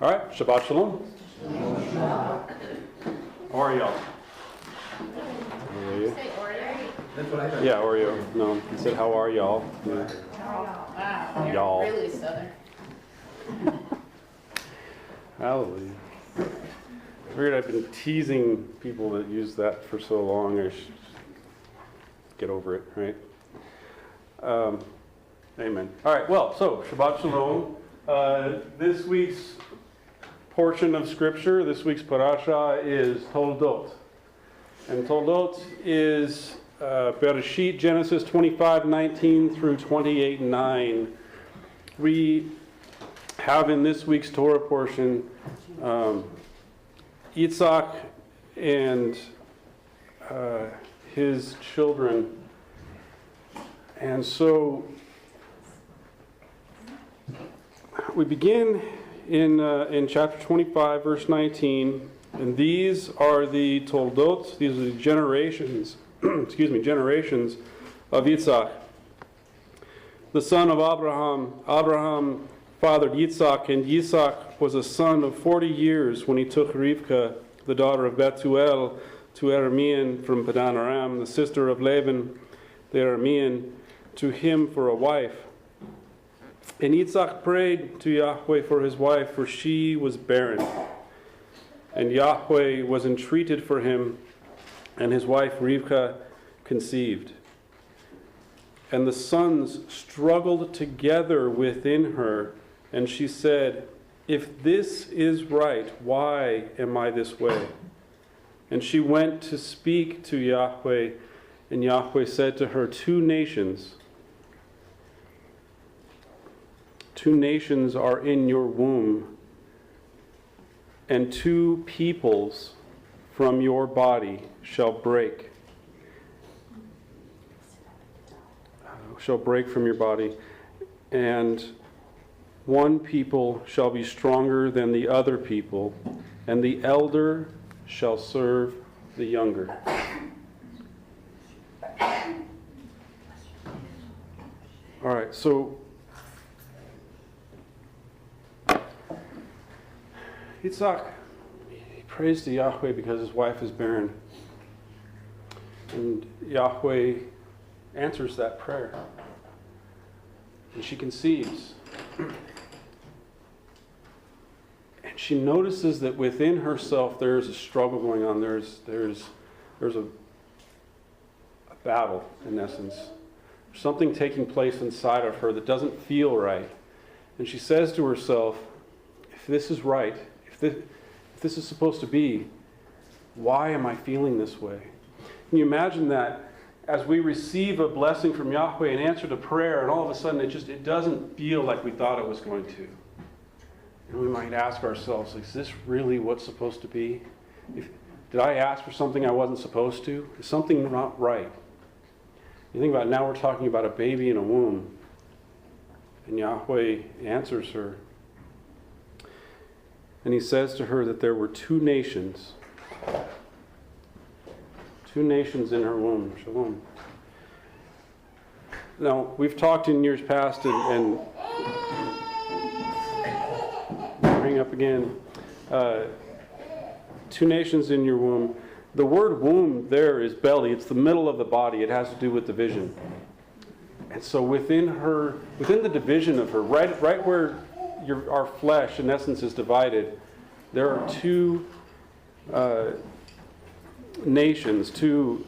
All right, Shabbat Shalom. How are y'all? That's what I heard. Yeah, Oreo. No, he said, how are y'all? Yeah. Wow, you're Y'all. really southern. Hallelujah. I figured I've been teasing people that use that for so long. I should get over it, right? Amen. All right, well, so Shabbat Shalom. This week's portion of Scripture, this week's Parashah is Toldot. And Toldot is Parashah, Genesis 25:19 through 28:9. We have in this week's Torah portion Yitzhak and his children. And so we begin in chapter 25, verse 19, and these are the Toldot, these are the generations, generations of Yitzhak, the son of Abraham. Abraham fathered Yitzhak, and Yitzhak was a son of 40 years when he took Rivka, the daughter of Bethuel, to Aramean from Padan Aram, the sister of Laban the Aramean, to him for a wife. And Yitzhak prayed to Yahweh for his wife, for she was barren. And Yahweh was entreated for him, and his wife Rivka conceived. And the sons struggled together within her, and she said, "If this is right, why am I this way?" And she went to speak to Yahweh, and Yahweh said to her, Two nations are in your womb, and two peoples from your body shall break from your body, and one people shall be stronger than the other people, and the elder shall serve the younger. All right, so Yitzhak, he prays to Yahweh because his wife is barren. And Yahweh answers that prayer. And she conceives. And she notices that within herself there's a struggle going on. There's a battle, in essence. There's something taking place inside of her that doesn't feel right. And she says to herself, if this is right, if this is supposed to be, why am I feeling this way? Can you imagine that as we receive a blessing from Yahweh, an answer to prayer, and all of a sudden it doesn't feel like we thought it was going to? And we might ask ourselves, is this really what's supposed to be? Did I ask for something I wasn't supposed to? Is something not right? You think about it, now we're talking about a baby in a womb. And Yahweh answers her. And he says to her that there were two nations in her womb. Shalom. Now, we've talked in years past and bring up again, two nations in your womb. The word womb there is belly. It's the middle of the body. It has to do with division. And so within the division of her, right where our flesh, in essence, is divided, there are two nations, two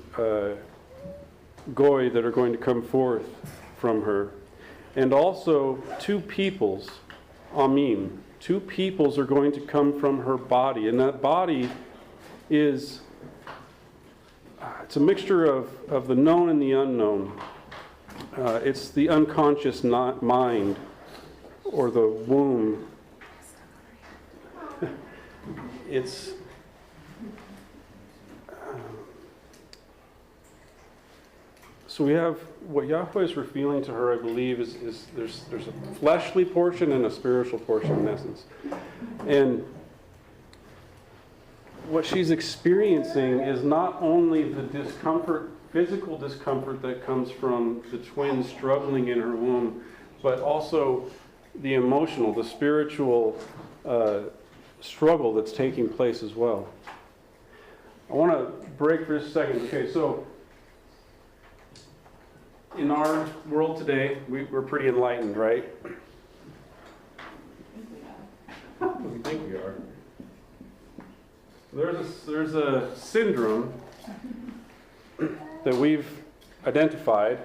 goy that are going to come forth from her. And also two peoples, amim. Two peoples are going to come from her body. And that body is, it's a mixture of the known and the unknown. It's the unconscious mind, or the womb. It's so we have what Yahweh is revealing to her, I believe, is there's a fleshly portion and a spiritual portion, in essence. And what she's experiencing is not only the discomfort, physical discomfort that comes from the twins struggling in her womb, but also the emotional, the spiritual struggle that's taking place as well. I want to break for a second. Okay, so in our world today, we're pretty enlightened, right? We think we are. There's a syndrome that we've identified,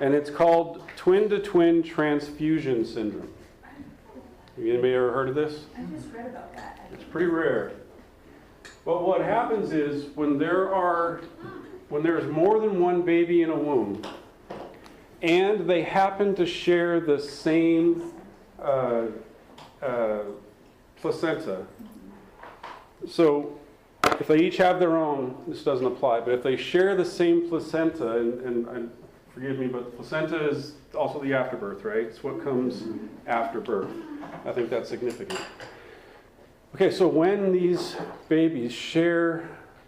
and it's called twin-to-twin transfusion syndrome. Anybody ever heard of this? I just read about that. It's pretty rare. But what happens is when there's more than one baby in a womb, and they happen to share the same placenta. So if they each have their own, this doesn't apply, but if they share the same placenta, and forgive me, but placenta is also the afterbirth, right? It's what comes after birth. I think that's significant. Okay, so when these babies share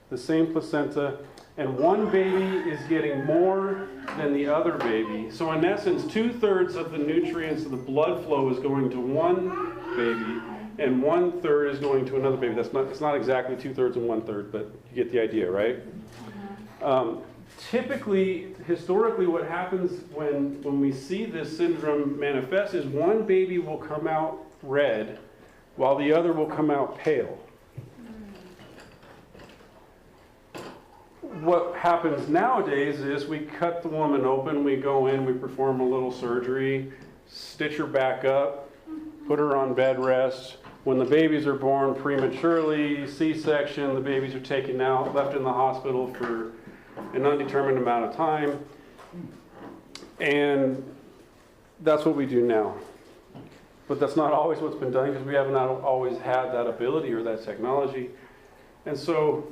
the same placenta, and one baby is getting more than the other baby, so in essence, 2/3 of the nutrients of the blood flow is going to one baby, and 1/3 is going to another baby. It's not exactly 2/3 and 1/3, but you get the idea, right? Typically, historically, what happens when we see this syndrome manifest is one baby will come out red, while the other will come out pale. What happens nowadays is we cut the woman open, we go in, we perform a little surgery, stitch her back up, put her on bed rest. When the babies are born prematurely, C-section, the babies are taken out, left in the hospital for an undetermined amount of time. And that's what we do now. But that's not always what's been done because we haven't always had that ability or that technology. And so,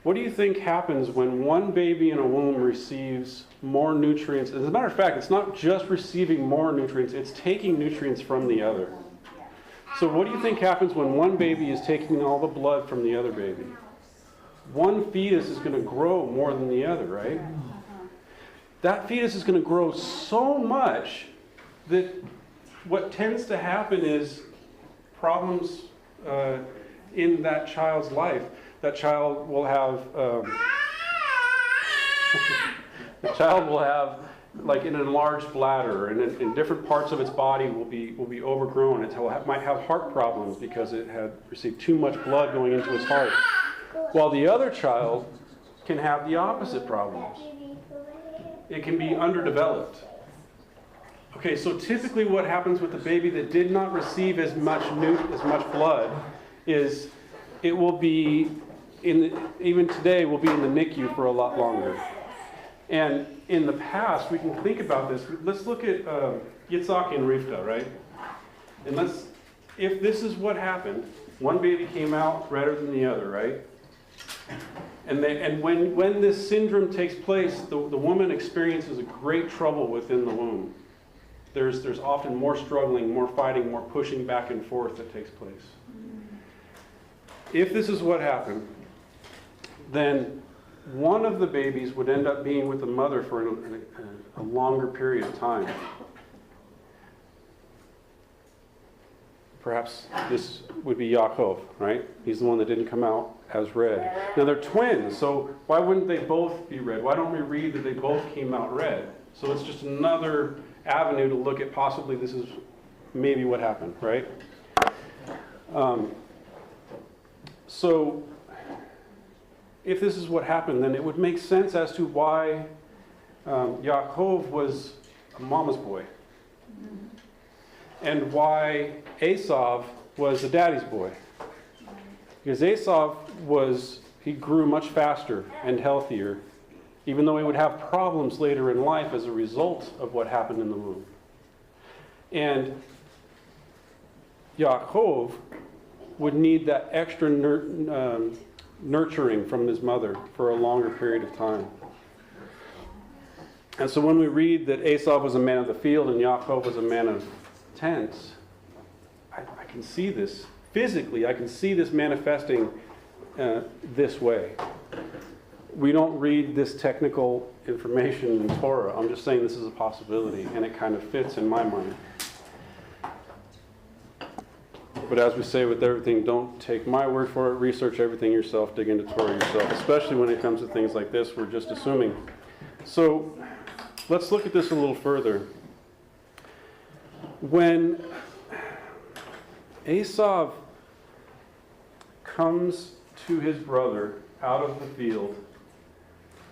what do you think happens when one baby in a womb receives more nutrients? As a matter of fact, it's not just receiving more nutrients, it's taking nutrients from the other. So what do you think happens when one baby is taking all the blood from the other baby? One fetus is going to grow more than the other, right? That fetus is going to grow so much that what tends to happen is problems in that child's life. That child will have, like an enlarged bladder, and in different parts of its body will be overgrown. It might have heart problems because it had received too much blood going into its heart. While the other child can have the opposite problems. It can be underdeveloped. Okay, so typically what happens with the baby that did not receive as much blood is it will be even today will be in the NICU for a lot longer. And in the past, we can think about this. Let's look at Yitzhak and Rivka, right? And if this is what happened, one baby came out redder than the other, right? And when this syndrome takes place, the woman experiences a great trouble within the womb. There's often more struggling, more fighting, more pushing back and forth that takes place. If this is what happened, then one of the babies would end up being with the mother for a longer period of time. Perhaps this would be Yaakov, right? He's the one that didn't come out as red. Now they're twins, so why wouldn't they both be red? Why don't we read that they both came out red? So it's just another avenue to look at possibly this is maybe what happened, right? So if this is what happened, then it would make sense as to why Yaakov was a mama's boy. And why Esav was a daddy's boy. Because Esav he grew much faster and healthier, even though he would have problems later in life as a result of what happened in the womb. And Yaakov would need that extra nurturing from his mother for a longer period of time. And so when we read that Esav was a man of the field and Yaakov was a man of tents, I can see this physically. I can see this manifesting this way. We don't read this technical information in Torah. I'm just saying this is a possibility, and it kind of fits in my mind. But as we say with everything, don't take my word for it. Research everything yourself. Dig into Torah yourself, especially when it comes to things like this. We're just assuming. So let's look at this a little further. When Esau comes to his brother out of the field,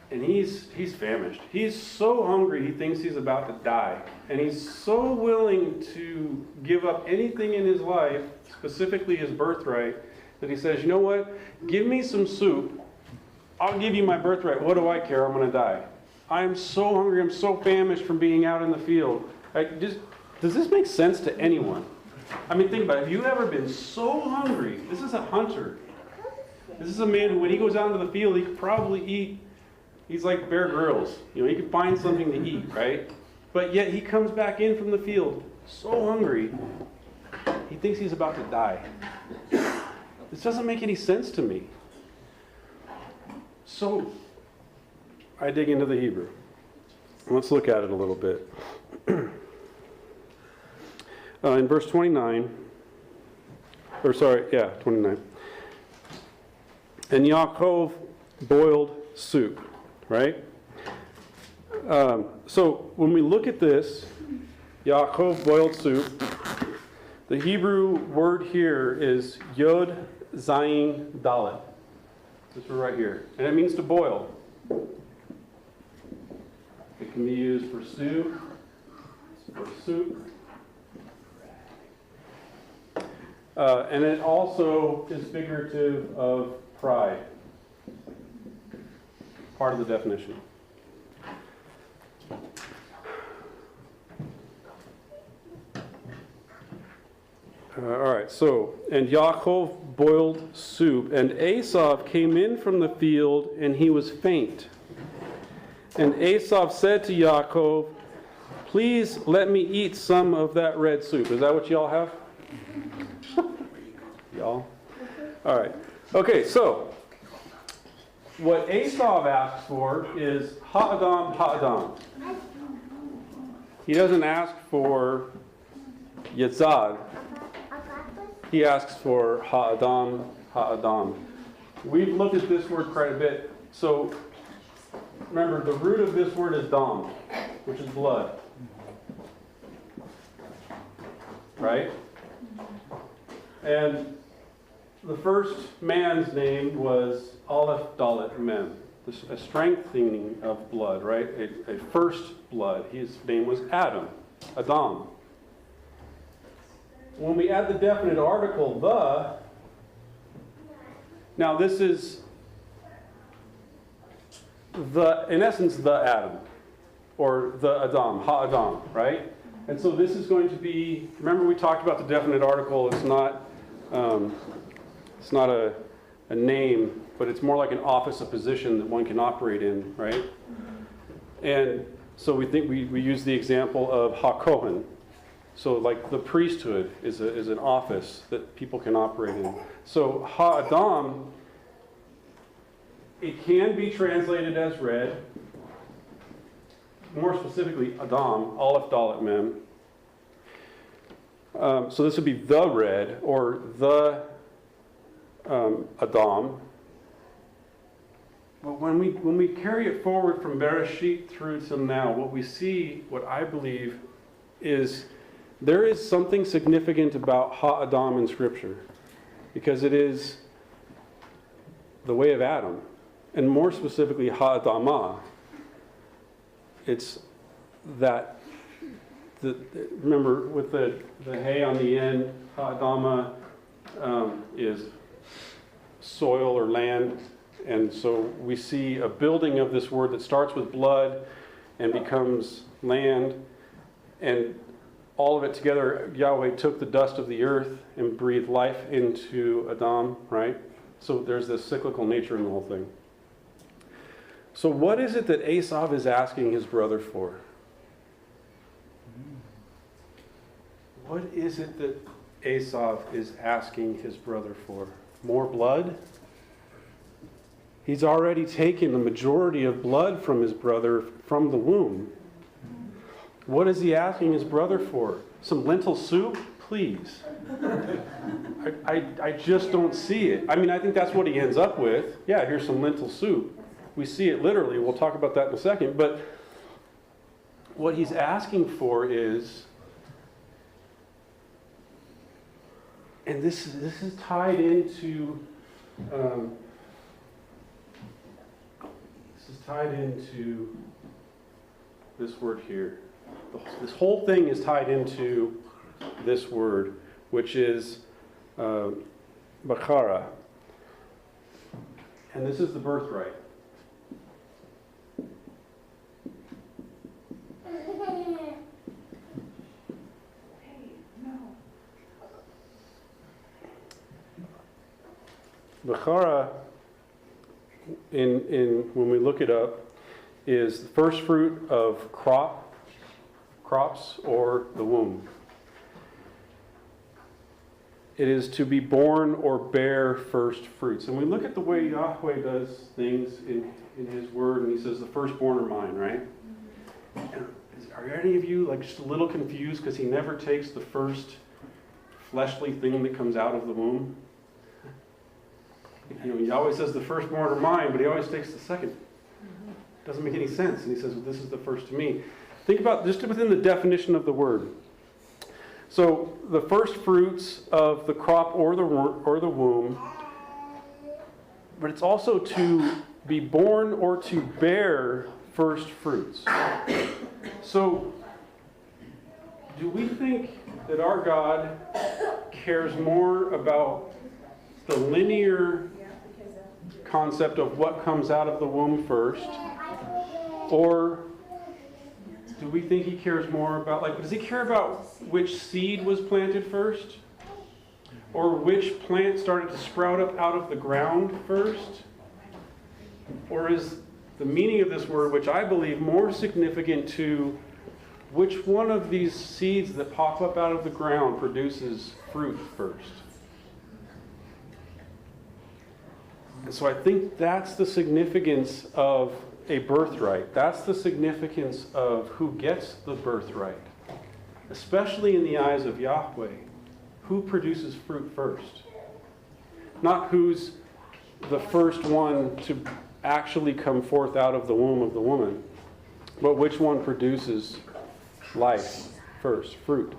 and he's famished. He's so hungry he thinks he's about to die. And he's so willing to give up anything in his life, specifically his birthright, that he says, you know what? Give me some soup. I'll give you my birthright. What do I care? I'm going to die. I'm so hungry. I'm so famished from being out in the field. Does this make sense to anyone? I mean, think about it. Have you ever been so hungry? This is a hunter. This is a man who, when he goes out into the field, he could probably eat. He's like Bear Grylls. You know, he could find something to eat, right? But yet he comes back in from the field so hungry, he thinks he's about to die. This doesn't make any sense to me. So I dig into the Hebrew. Let's look at it a little bit. In verse 29, 29. And Yaakov boiled soup, right? So when we look at this, Yaakov boiled soup, the Hebrew word here is Yod Zayin Dalet. This word right here. And it means to boil. It can be used for stew or soup. And it also is figurative of pride. Part of the definition. All right, so, and Yaakov boiled soup, and Esau came in from the field, and he was faint. And Esau said to Yaakov, please let me eat some of that red soup. Is that what y'all have? Y'all? All right. Okay, so what Esau asks for is ha'adam, ha'adam. He doesn't ask for yitzad. He asks for ha'adam, ha'adam. We've looked at this word quite a bit. So remember, the root of this word is dam, which is blood. Right? And the first man's name was Aleph Dalet Mem, a strengthening of blood, right? A first blood. His name was Adam. When we add the definite article, the, now this is in essence, the Adam, or the Adam, ha'adam, right? And so this is going to be, remember we talked about the definite article, it's not a name, but it's more like an office, a position that one can operate in, right? And so we think we use the example of HaKohen. So like the priesthood is an office that people can operate in. So Ha'adam, it can be translated as red. More specifically, Adam, Aleph Dalet Mem. So this would be the red, or the Adam. But when we carry it forward from Bereshit through till now, what we see, what I believe, is there is something significant about Ha'adam in Scripture, because it is the way of Adam, and more specifically Ha'adamah. It's that, remember with the hay on the end, Ha'adamah is soil or land. And so we see a building of this word that starts with blood and becomes land. And all of it together, Yahweh took the dust of the earth and breathed life into Adam, right? So there's this cyclical nature in the whole thing. So what is it that Esau is asking his brother for? What is it that Esau is asking his brother for? More blood? He's already taken the majority of blood from his brother from the womb. What is he asking his brother for? Some lentil soup? please. I just don't see it. I mean, I think that's what he ends up with. Yeah, here's some lentil soup. We see it literally. We'll talk about that in a second. But what he's asking for is, and this is tied into, this word here. This whole thing is tied into this word, which is Bachara. And this is the birthright. Bachara, in when we look it up, is the first fruit of crops or the womb. It is to be born or bear first fruits. And we look at the way Yahweh does things in His Word, and He says, the firstborn are mine, right? And are any of you like just a little confused because He never takes the first fleshly thing that comes out of the womb? You know, He always says the firstborn are mine, but He always takes the second. Doesn't make any sense. And He says, well, this is the first to me. Think about just within the definition of the word. So the first fruits of the crop or the womb, but it's also to be born or to bear first fruits. So do we think that our God cares more about the linear concept of what comes out of the womb first, or do we think He cares more about, like, does He care about which seed was planted first? Or which plant started to sprout up out of the ground first? Or is the meaning of this word, which I believe more significant to which one of these seeds that pop up out of the ground produces fruit first? And so I think that's the significance of a birthright. That's the significance of who gets the birthright. Especially in the eyes of Yahweh. Who produces fruit first? Not who's the first one to actually come forth out of the womb of the woman, but which one produces life first, fruit.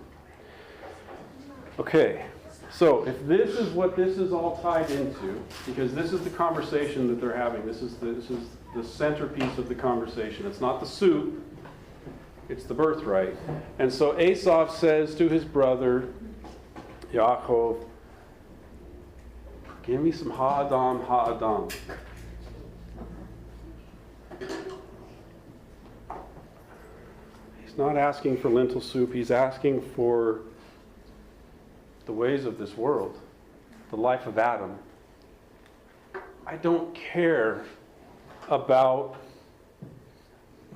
Okay, so if this is what this is all tied into, because this is the conversation that they're having, this is the centerpiece of the conversation. It's not the soup, it's the birthright. And so Esau says to his brother, Yaakov, give me some ha'adam, ha'adam. He's not asking for lentil soup, he's asking for the ways of this world, the life of Adam. I don't care about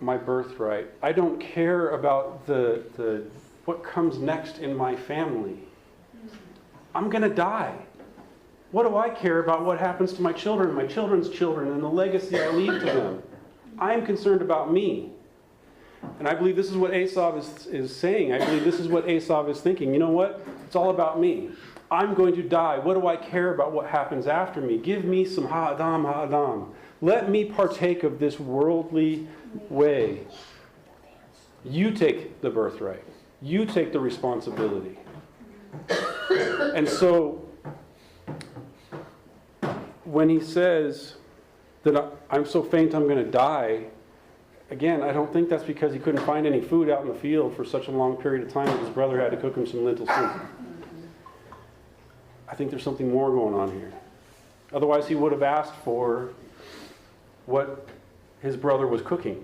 my birthright. I don't care about the what comes next in my family. I'm going to die. What do I care about what happens to my children, my children's children, and the legacy I leave to them? I am concerned about me. And I believe this is what Esau is saying. I believe this is what Esau is thinking. You know what? It's all about me. I'm going to die. What do I care about what happens after me? Give me some ha'adam, ha'adam. Let me partake of this worldly way. You take the birthright. You take the responsibility. And so, when he says that I'm so faint I'm going to die, again, I don't think that's because he couldn't find any food out in the field for such a long period of time that his brother had to cook him some lentil soup. I think there's something more going on here. Otherwise, he would have asked for what his brother was cooking,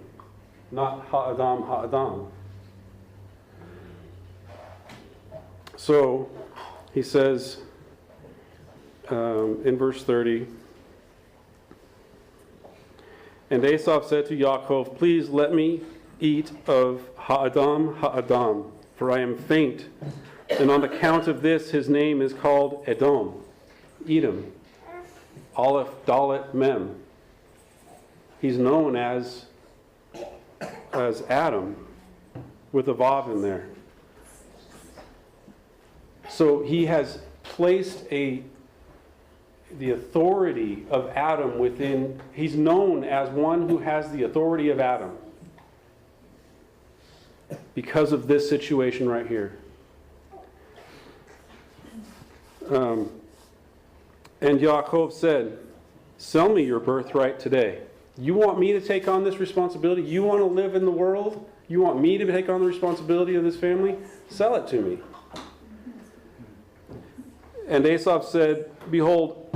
not ha'adam, ha'adam. So, he says in verse 30, and Esau said to Yaakov, please let me eat of ha'adam, ha'adam, for I am faint. And on account of this, his name is called Edom, Edom, Aleph, Dalet, Mem. He's known as Adam, with a vav in there. So he has placed the authority of Adam within. He's known as one who has the authority of Adam because of this situation right here. And Yaakov said, "Sell me your birthright today." You want me to take on this responsibility? You want to live in the world? You want me to take on the responsibility of this family? Sell it to me. And Esau said, "Behold,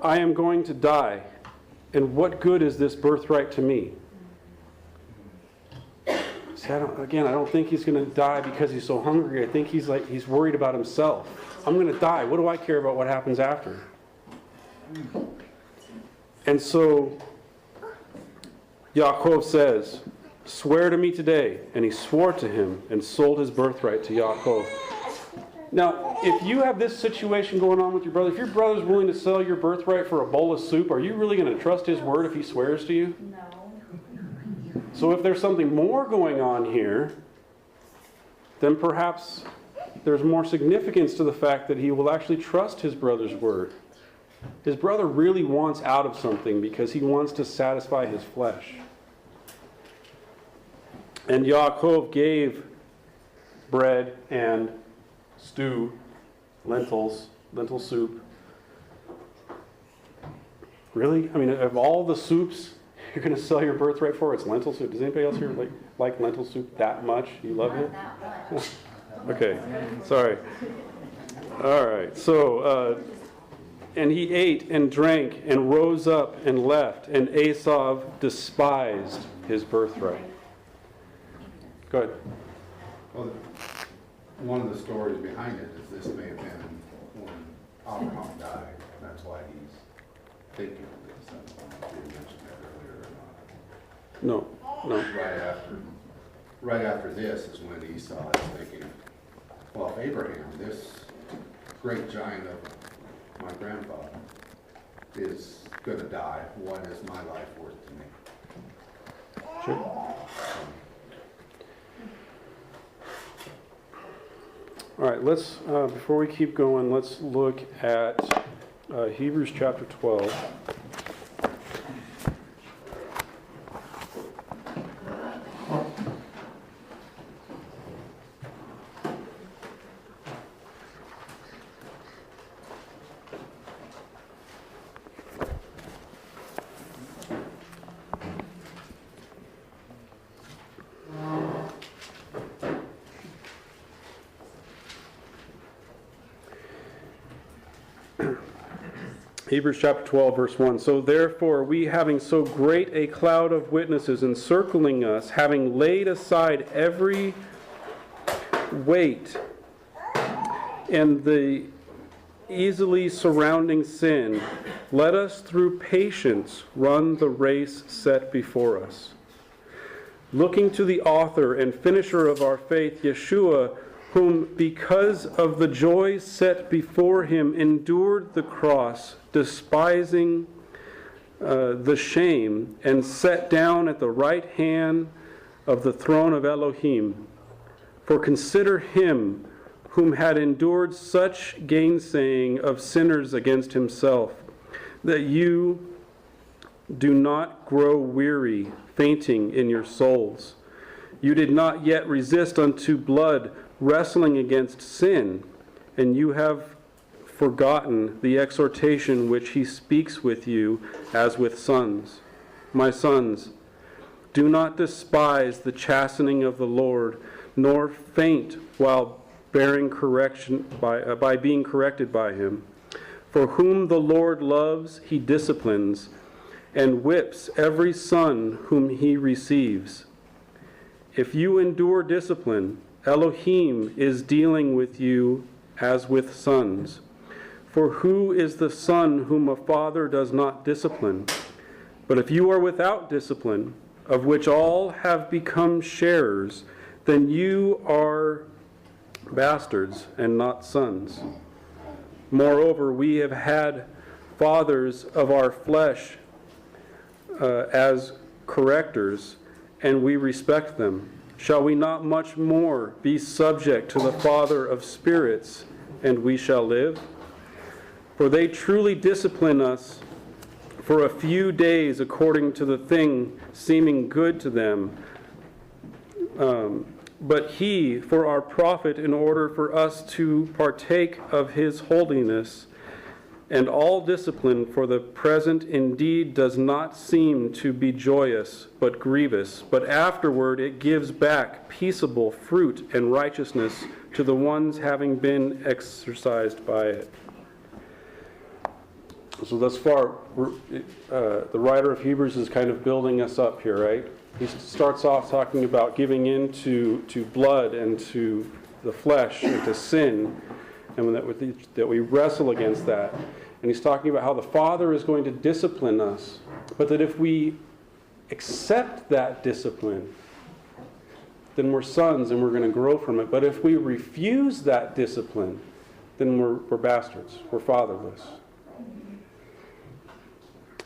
I am going to die, and what good is this birthright to me?" See, I don't think he's going to die because he's so hungry. I think he's worried about himself. I'm going to die. What do I care about what happens after? And so Yaakov says, "Swear to me today." And he swore to him and sold his birthright to Yaakov. Now, if you have this situation going on with your brother, if your brother's willing to sell your birthright for a bowl of soup, are you really going to trust his word if he swears to you? No. So if there's something more going on here, then perhaps there's more significance to the fact that he will actually trust his brother's word. His brother really wants out of something because he wants to satisfy his flesh. And Yaakov gave bread and stew, lentil soup. Really? I mean, of all the soups you're going to sell your birthright for, it's lentil soup. Does anybody else here like lentil soup that much? You love it? Not that much. Okay, sorry. All right, so, and he ate and drank and rose up and left, and Esau despised his birthright. Go ahead. Well, one of the stories behind it is this may have been when Abraham died. That's why he's thinking of this. That's why you mentioned that earlier or not. No. Right after this is when Esau is thinking, well, if Abraham, this great giant of my grandfather, is going to die, what is my life worth to me? Sure. All right, let's, before we keep going, let's look at Hebrews chapter 12. Hebrews chapter 12, verse 1. So therefore, we having so great a cloud of witnesses encircling us, having laid aside every weight and the easily surrounding sin, let us through patience run the race set before us. Looking to the author and finisher of our faith, Yeshua, whom because of the joy set before him endured the cross, despising the shame, and sat down at the right hand of the throne of Elohim. For consider him whom had endured such gainsaying of sinners against himself, that you do not grow weary, fainting in your souls. You did not yet resist unto blood, wrestling against sin, and you have forgotten the exhortation which he speaks with you as with sons. My sons, do not despise the chastening of the Lord, nor faint while bearing correction by being corrected by him. For whom the Lord loves, he disciplines, and whips every son whom he receives. If you endure discipline, Elohim is dealing with you as with sons. For who is the son whom a father does not discipline? But if you are without discipline, of which all have become sharers, then you are bastards and not sons. Moreover, we have had fathers of our flesh as correctors, and we respect them. Shall we not much more be subject to the Father of spirits and we shall live? For they truly discipline us for a few days according to the thing seeming good to them. But he, for our profit, in order for us to partake of his holiness. And all discipline for the present indeed does not seem to be joyous, but grievous. But afterward it gives back peaceable fruit and righteousness to the ones having been exercised by it. So thus far, the writer of Hebrews is kind of building us up here, right? He starts off talking about giving in to blood and to the flesh and to sin, and that we wrestle against that. And he's talking about how the Father is going to discipline us, but that if we accept that discipline, then we're sons and we're going to grow from it. But if we refuse that discipline, then we're bastards, we're fatherless.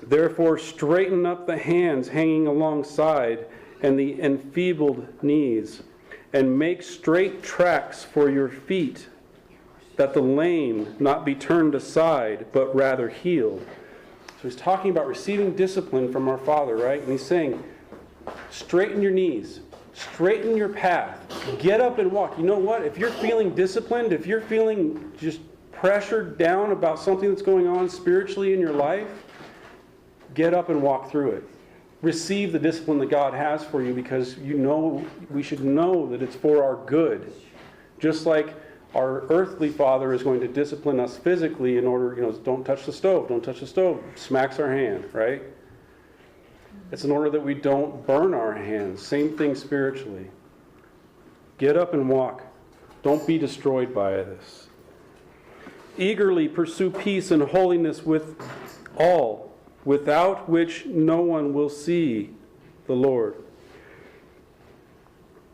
Therefore, straighten up the hands hanging alongside and the enfeebled knees, and make straight tracks for your feet, that the lame not be turned aside, but rather healed. So he's talking about receiving discipline from our Father, right? And he's saying, straighten your knees, straighten your path, get up and walk. You know what? If you're feeling disciplined, if you're feeling just pressured down about something that's going on spiritually in your life, get up and walk through it. Receive the discipline that God has for you, because you know, we should know that it's for our good. Just like our earthly father is going to discipline us physically in order, don't touch the stove, don't touch the stove, smacks our hand, right? It's in order that we don't burn our hands. Same thing spiritually. Get up and walk. Don't be destroyed by this. Eagerly pursue peace and holiness with all, without which no one will see the Lord.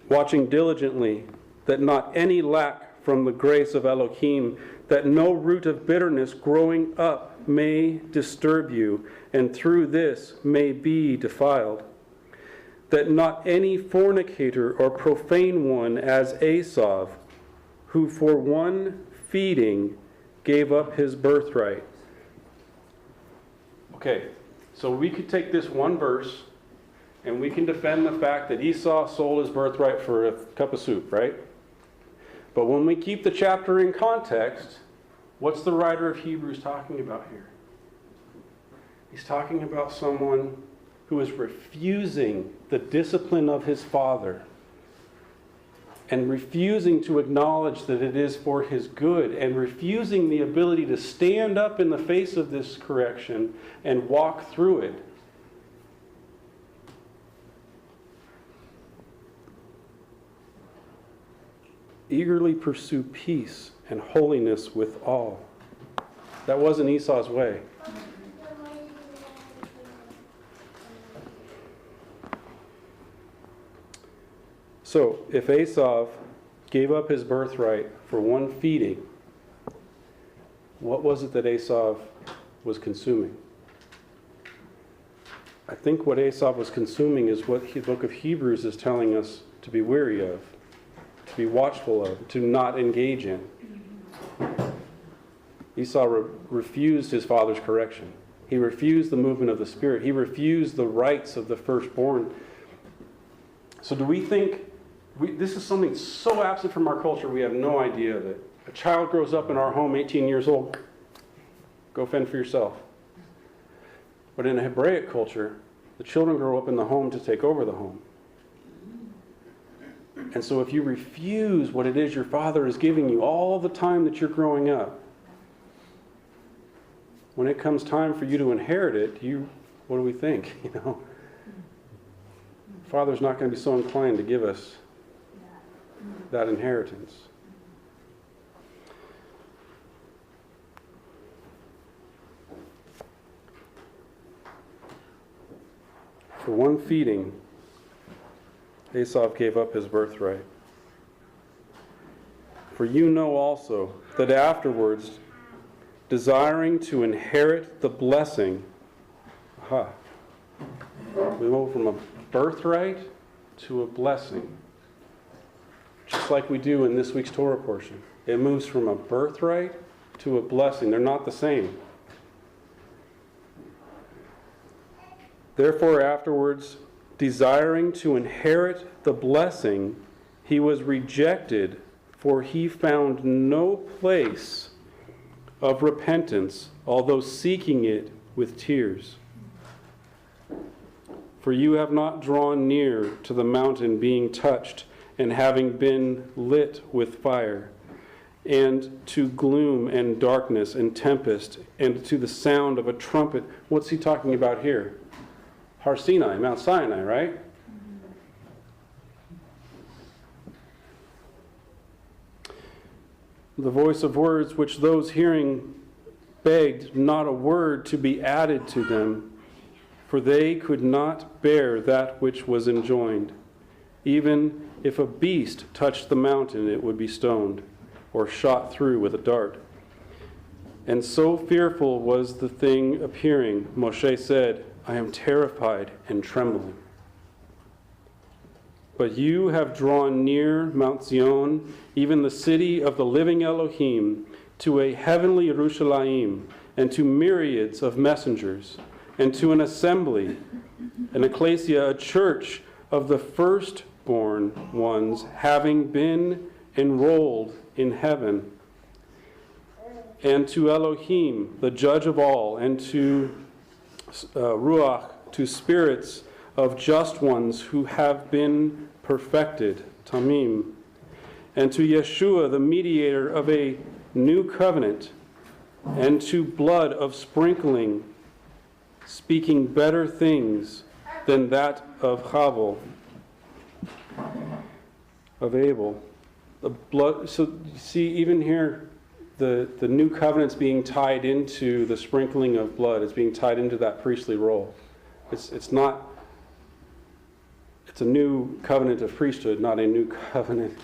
Watching diligently that not any lack from the grace of Elohim, that no root of bitterness growing up may disturb you, and through this may be defiled. That not any fornicator or profane one as Esau, who for one feeding gave up his birthright. Okay, so we could take this one verse and we can defend the fact that Esau sold his birthright for a cup of soup, right? But when we keep the chapter in context, what's the writer of Hebrews talking about here? He's talking about someone who is refusing the discipline of his father and refusing to acknowledge that it is for his good, and refusing the ability to stand up in the face of this correction and walk through it. Eagerly pursue peace and holiness with all. That wasn't Esau's way. So, if Esau gave up his birthright for one feeding, what was it that Esau was consuming? I think what Esau was consuming is what the book of Hebrews is telling us to be wary of, to be watchful of, to not engage in. Esau refused his father's correction. He refused the movement of the Spirit. He refused the rights of the firstborn. So do we think, this is something so absent from our culture, we have no idea that a child grows up in our home, 18 years old, go fend for yourself. But in a Hebraic culture, the children grow up in the home to take over the home. And so if you refuse what it is your father is giving you all the time that you're growing up, when it comes time for you to inherit it, what do we think? Father's not going to be so inclined to give us that inheritance. For one feeding, Esau gave up his birthright. For you know also that afterwards, desiring to inherit the blessing, we move from a birthright to a blessing. just like we do in this week's Torah portion. It moves from a birthright to a blessing. They're not the same. Therefore, afterwards, desiring to inherit the blessing, he was rejected, for he found no place of repentance, although seeking it with tears. For you have not drawn near to the mountain being touched and having been lit with fire, and to gloom and darkness and tempest, and to the sound of a trumpet. What's he talking about here? Har Sinai, Mount Sinai, right? The voice of words which those hearing begged not a word to be added to them, for they could not bear that which was enjoined. Even if a beast touched the mountain, it would be stoned, or shot through with a dart. And so fearful was the thing appearing, Moshe said, I am terrified and trembling. But you have drawn near Mount Zion, even the city of the living Elohim, to a heavenly Yerushalayim, and to myriads of messengers, and to an assembly, an ecclesia, a church of the firstborn ones, having been enrolled in heaven, and to Elohim, the judge of all, and to Ruach, to spirits of just ones who have been perfected, Tamim, and to Yeshua, the mediator of a new covenant, and to blood of sprinkling, speaking better things than that of Havel, of Abel. The blood. So you see, even here, the new covenant's being tied into the sprinkling of blood. It's being tied into that priestly role. It's not. It's a new covenant of priesthood, not a new covenant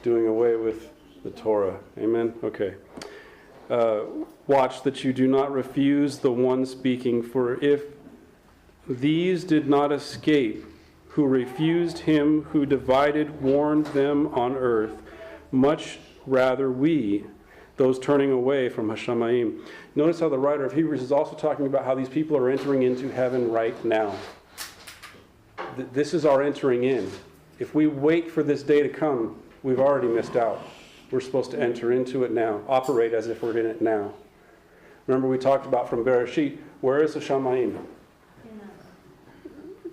doing away with the Torah. Amen? Okay. Watch that you do not refuse the one speaking, for if these did not escape, who refused him who divided, warned them on earth, much rather we, those turning away from Hashamayim. Notice how the writer of Hebrews is also talking about how these people are entering into heaven right now. This is our entering in. If we wait for this day to come, we've already missed out. We're supposed to enter into it now, operate as if we're in it now. Remember we talked about from Bereshit, where is Hashamayim?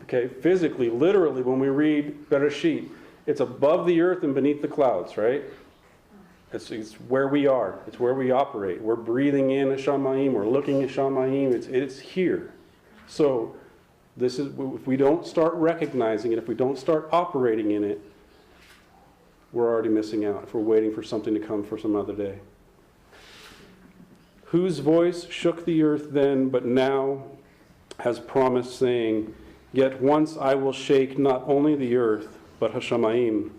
Okay, physically, literally, when we read Bereshit, it's above the earth and beneath the clouds, right? It's where we are. It's where we operate. We're breathing in Hashamayim. We're looking at Hashamayim. It's here. So this is, if we don't start recognizing it, if we don't start operating in it, we're already missing out if we're waiting for something to come for some other day. Whose voice shook the earth then, but now has promised, saying, Yet once I will shake not only the earth, but Hashamayim.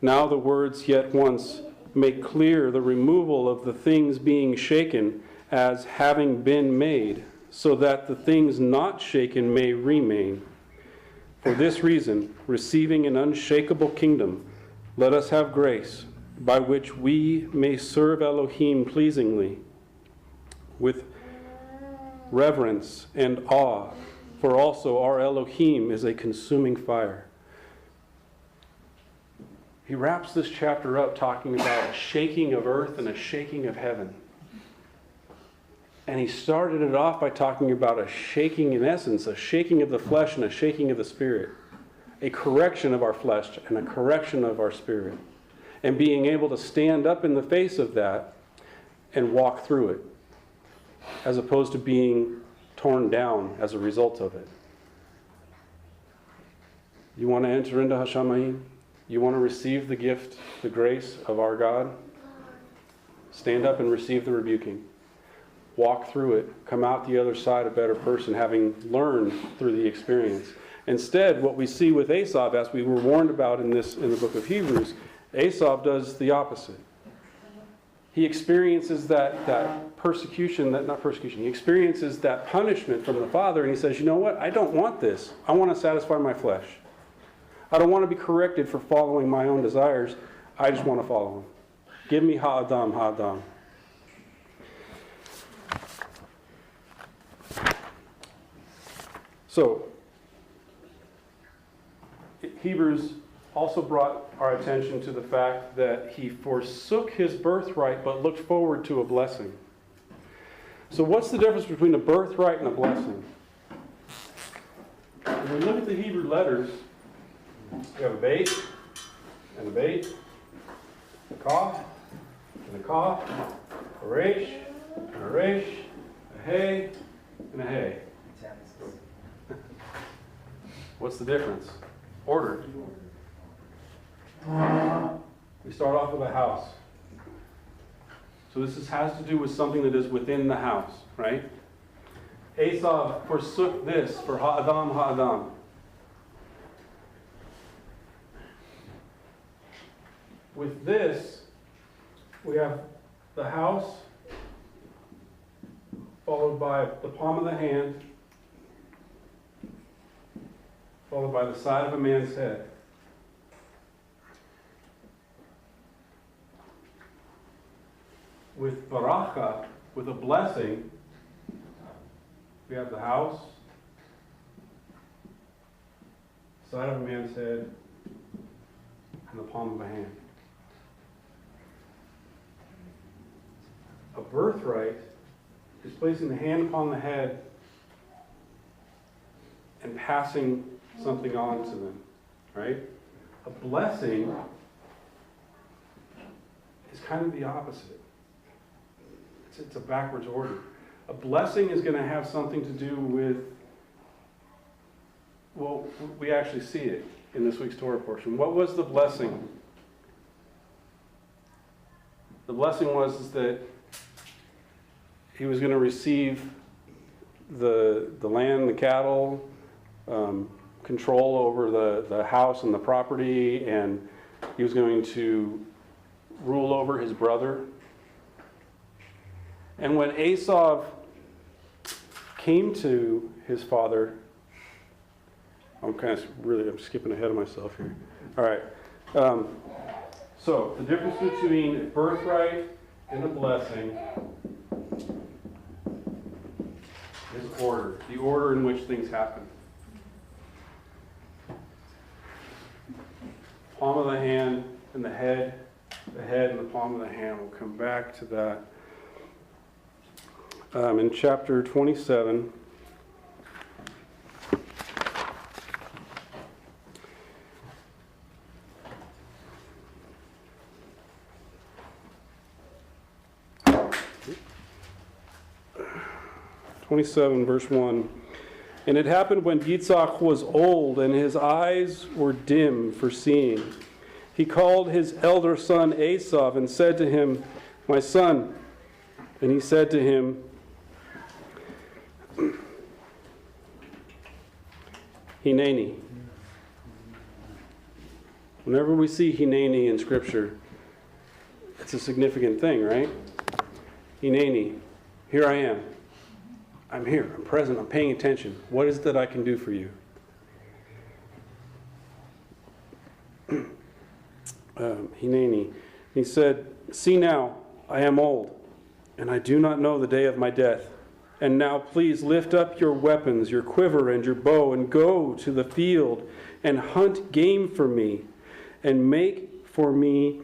Now the words yet once make clear the removal of the things being shaken as having been made, so that the things not shaken may remain. For this reason, receiving an unshakable kingdom, let us have grace, by which we may serve Elohim pleasingly, with reverence and awe, for also our Elohim is a consuming fire. He wraps this chapter up talking about a shaking of earth and a shaking of heaven. And he started it off by talking about a shaking, in essence, a shaking of the flesh and a shaking of the spirit. A correction of our flesh and a correction of our spirit. And being able to stand up in the face of that and walk through it, as opposed to being torn down as a result of it. You want to enter into Hashamayim? You want to receive the gift, the grace of our God? Stand up and receive the rebuking. Walk through it. Come out the other side a better person, having learned through the experience. Instead, what we see with Asaph, as we were warned about in the book of Hebrews, Asaph does the opposite. He experiences that persecution, he experiences that punishment from the Father, and he says, you know what? I don't want this. I want to satisfy my flesh. I don't want to be corrected for following my own desires. I just want to follow him. Give me ha'adam, ha'adam. So, Hebrews also brought our attention to the fact that he forsook his birthright but looked forward to a blessing. So what's the difference between a birthright and a blessing? When we look at the Hebrew letters, we have a beit, and a beit, a kaf, and a kaf, a resh, and a resh, a hey, and a hey. What's the difference? Order. We start off with a house. So this has to do with something that is within the house, right? Esau forsook this for ha'adam, ha'adam. With this, we have the house, followed by the palm of the hand, followed by the side of a man's head. With baracha, with a blessing, we have the house, side of a man's head, and the palm of a hand. A birthright is placing the hand upon the head and passing something on to them, right? A blessing is kind of the opposite. It's a backwards order. A blessing is going to have something to do with, well, we actually see it in this week's Torah portion. What was the blessing? The blessing was that he was going to receive the land, the cattle, control over the house and the property, and he was going to rule over his brother. And when Esau came to his father, I'm skipping ahead of myself here. All right. So the difference between a birthright and a blessing is order. The order in which things happen. Palm of the hand and the head and the palm of the hand. We'll come back to that. In chapter 27, verse 1. And it happened when Yitzhak was old and his eyes were dim for seeing. He called his elder son Esau and said to him, "My son." And he said to him, Hineni. Whenever we see Hineni in Scripture, it's a significant thing, right? Hineni. Here I am. I'm here. I'm present. I'm paying attention. What is it that I can do for you? Hineni. He said, "See now, I am old, and I do not know the day of my death. And now please lift up your weapons, your quiver and your bow, and go to the field and hunt game for me, and make for me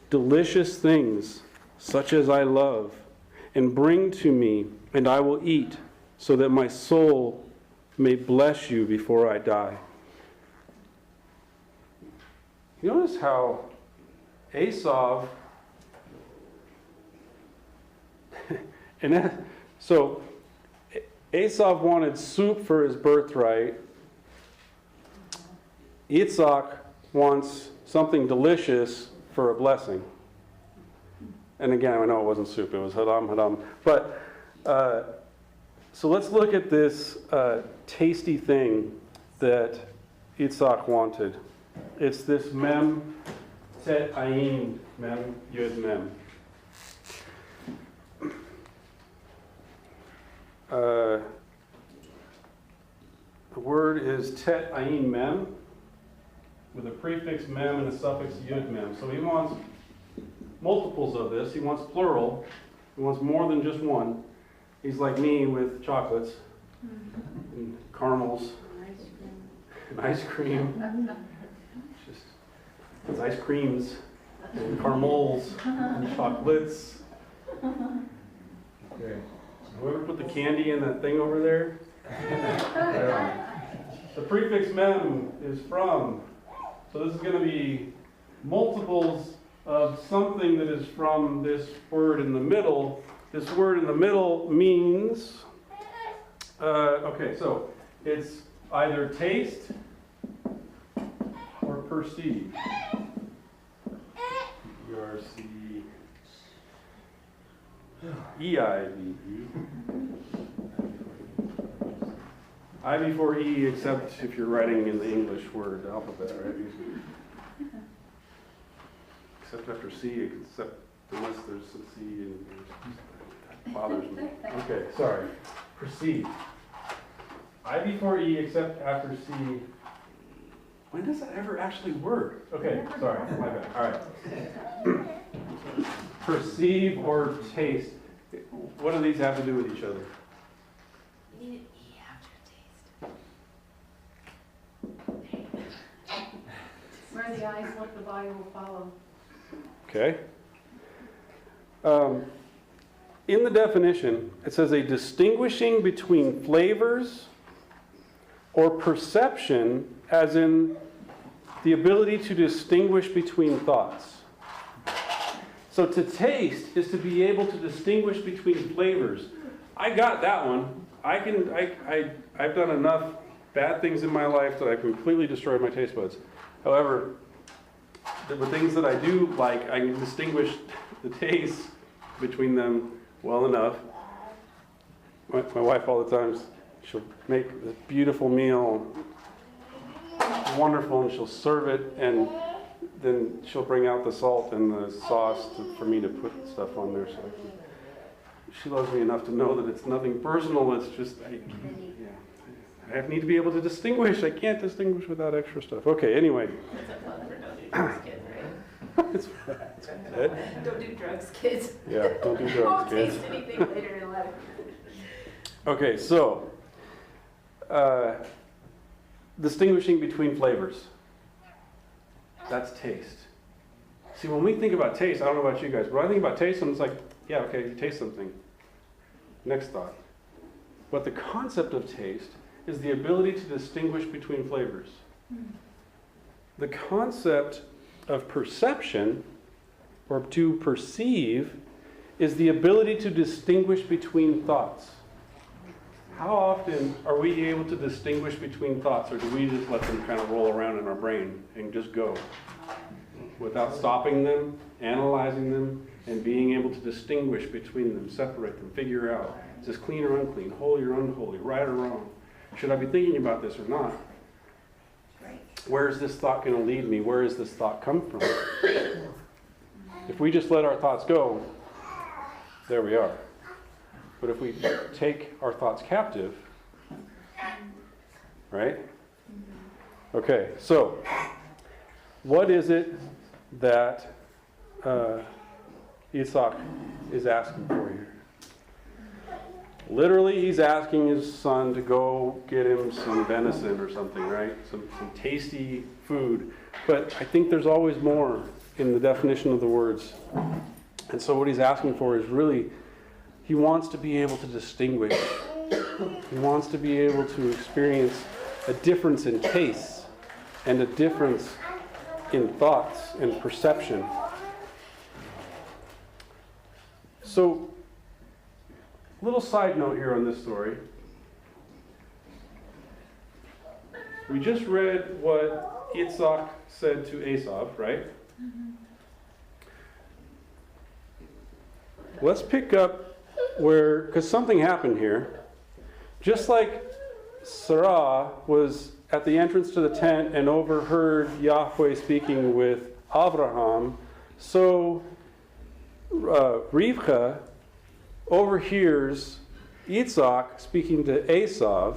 delicious things, such as I love, and bring to me, and I will eat, so that my soul may bless you before I die." You notice how Esau, so Esau wanted soup for his birthright. Yitzhak wants something delicious for a blessing. And again, I know it wasn't soup, it was hadam. But, so let's look at this tasty thing that Yitzhak wanted. It's this mem tet ayin, mem yud mem. The word is tet ayin mem. with a prefix mem and a suffix yud mem. So he wants multiples of this. He wants plural. He wants more than just one. He's like me with chocolates and caramels and ice cream. It's ice creams and caramels and chocolates. Okay. Whoever put the candy in that thing over there? The prefix mem is from. So this is going to be multiples of something that is from this word in the middle. This word in the middle means, okay, so it's either taste or perceive. E-R-C-E-I-V-E. I before E, except if you're writing in the English word alphabet, right? Except after C, except unless there's a C and that bothers me. Okay, sorry. Perceive. I before E, except after C. When does that ever actually work? Okay, sorry, my bad. All right. Perceive or taste. What do these have to do with each other? You need an E after taste. Where the eyes look, the body will follow. Okay. In the definition, it says a distinguishing between flavors or perception, as in the ability to distinguish between thoughts. So to taste is to be able to distinguish between flavors. I got that one. I've done enough bad things in my life that I've completely destroyed my taste buds. However, the things that I do like, I can distinguish the taste between them well enough. My wife all the time, she'll make this beautiful meal, wonderful, and she'll serve it, and then she'll bring out the salt and the sauce for me to put stuff on there. So she loves me enough to know that it's nothing personal. It's just, I need to be able to distinguish. I can't distinguish without extra stuff. Okay, anyway. That's a fun for don't do drugs, kids, right? It's good. Don't do drugs, kids. Yeah, don't do Won't drugs, kids. taste anything later in life. Okay, so distinguishing between flavors. That's taste. See, when we think about taste, I don't know about you guys, but when I think about taste, it's like, yeah, okay, you taste something. Next thought. But the concept of taste is the ability to distinguish between flavors. The concept of perception, or to perceive, is the ability to distinguish between thoughts. How often are we able to distinguish between thoughts, or do we just let them kind of roll around in our brain and just go without stopping them, analyzing them, and being able to distinguish between them, separate them, figure out, is this clean or unclean, holy or unholy, right or wrong? Should I be thinking about this or not? Where is this thought going to lead me? Where does this thought come from? If we just let our thoughts go, there we are. But if we take our thoughts captive, right? Okay, so what is it that Isaac is asking for here? Literally, he's asking his son to go get him some venison or something, right? Some tasty food. But I think there's always more in the definition of the words. And so what he's asking for is really, he wants to be able to distinguish. He wants to be able to experience a difference in tastes and a difference in thoughts and perception. So, little side note here on this story. We just read what Yitzhak said to Esau, right? Let's pick up where, because something happened here. Just like Sarah was at the entrance to the tent and overheard Yahweh speaking with Abraham, so Rivka overhears Yitzhak speaking to Esau.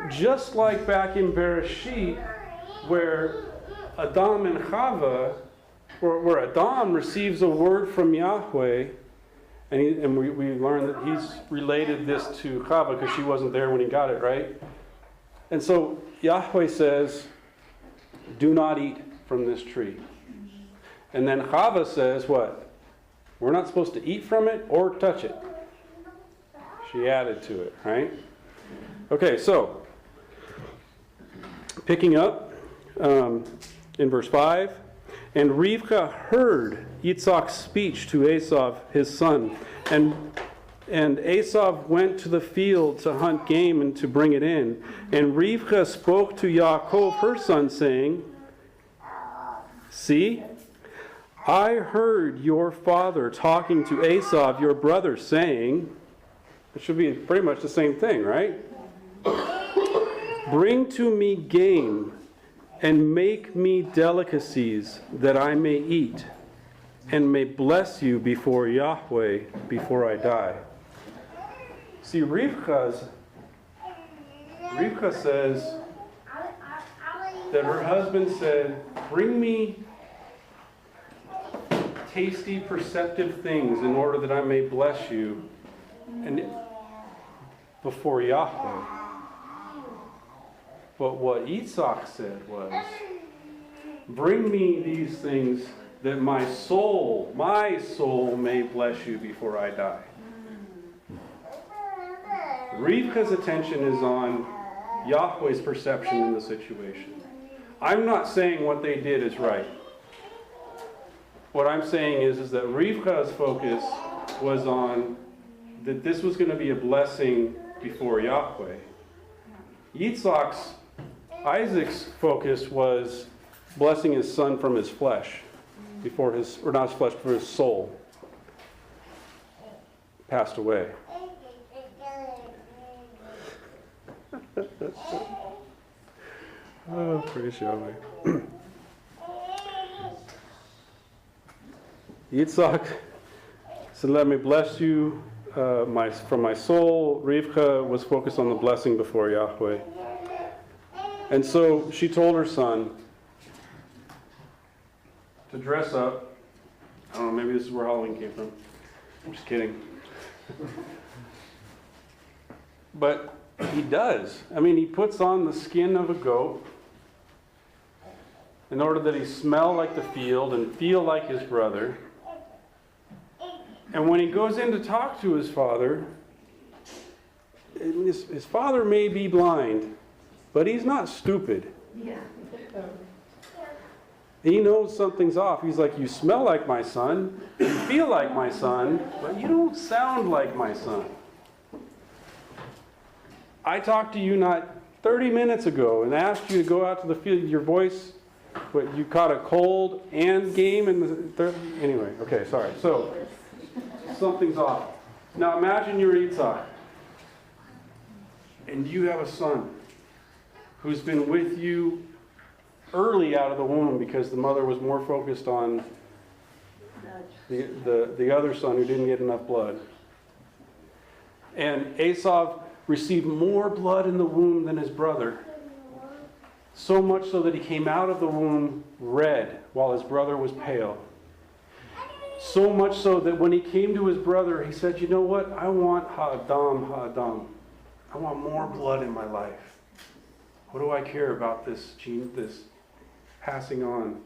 just like back in Parashah, where Adam and Chava, where Adam receives a word from Yahweh, and we learn that he's related this to Chava because she wasn't there when he got it, right? And so Yahweh says, do not eat from this tree. And then Chava says what? We're not supposed to eat from it or touch it. She added to it, right? Okay, so picking up in verse 5, and Rivka heard Yitzhak's speech to Esav, his son, and Esav went to the field to hunt game and to bring it in. And Rivka spoke to Yaakov, her son, saying, see, I heard your father talking to Esav, your brother, saying, it should be pretty much the same thing, right? Bring to me game and make me delicacies that I may eat and may bless you before Yahweh before I die. See, Rivka says that her husband said, bring me tasty, perceptive things in order that I may bless you and before Yahweh. But what Yitzhak said was, bring me these things that my soul may bless you before I die. Rivka's attention is on Yahweh's perception in the situation. I'm not saying what they did is right. What I'm saying is that Rivka's focus was on that this was going to be a blessing before Yahweh. Isaac's focus was blessing his son from his flesh, before his, or not his flesh, before his soul passed away. Oh, praise Yahweh. Yitzhak said, let me bless you from my soul. Rivka was focused on the blessing before Yahweh. And so she told her son to dress up. I don't know, maybe this is where Halloween came from. I'm just kidding. But he does. I mean, he puts on the skin of a goat in order that he smell like the field and feel like his brother. And when he goes in to talk to his father, his father may be blind, but he's not stupid. Yeah. He knows something's off. He's like, you smell like my son, you feel like my son, but you don't sound like my son. I talked to you not 30 minutes ago and asked you to go out to the field. Your voice, but you caught a cold and game in the third. Anyway, okay, sorry. So, something's off. Now imagine you're Yitzhak, and you have a son who's been with you early out of the womb because the mother was more focused on the other son who didn't get enough blood. And Esav received more blood in the womb than his brother. So much so that he came out of the womb red while his brother was pale. So much so that when he came to his brother, he said, you know what? I want ha'adam. I want more blood in my life. What do I care about this gene, this passing on?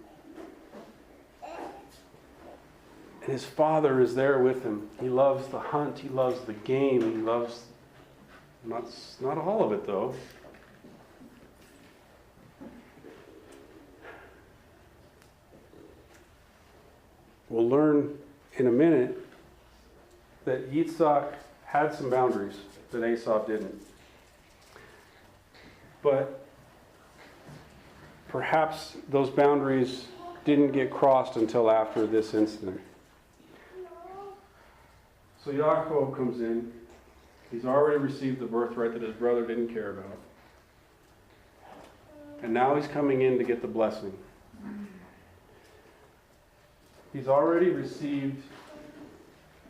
And his father is there with him. He loves the hunt. He loves the game. He loves, not all of it though. We'll learn in a minute that Yitzhak had some boundaries that Esav didn't. But perhaps those boundaries didn't get crossed until after this incident. So Yaakov comes in. He's already received the birthright that his brother didn't care about. And now he's coming in to get the blessing. He's already received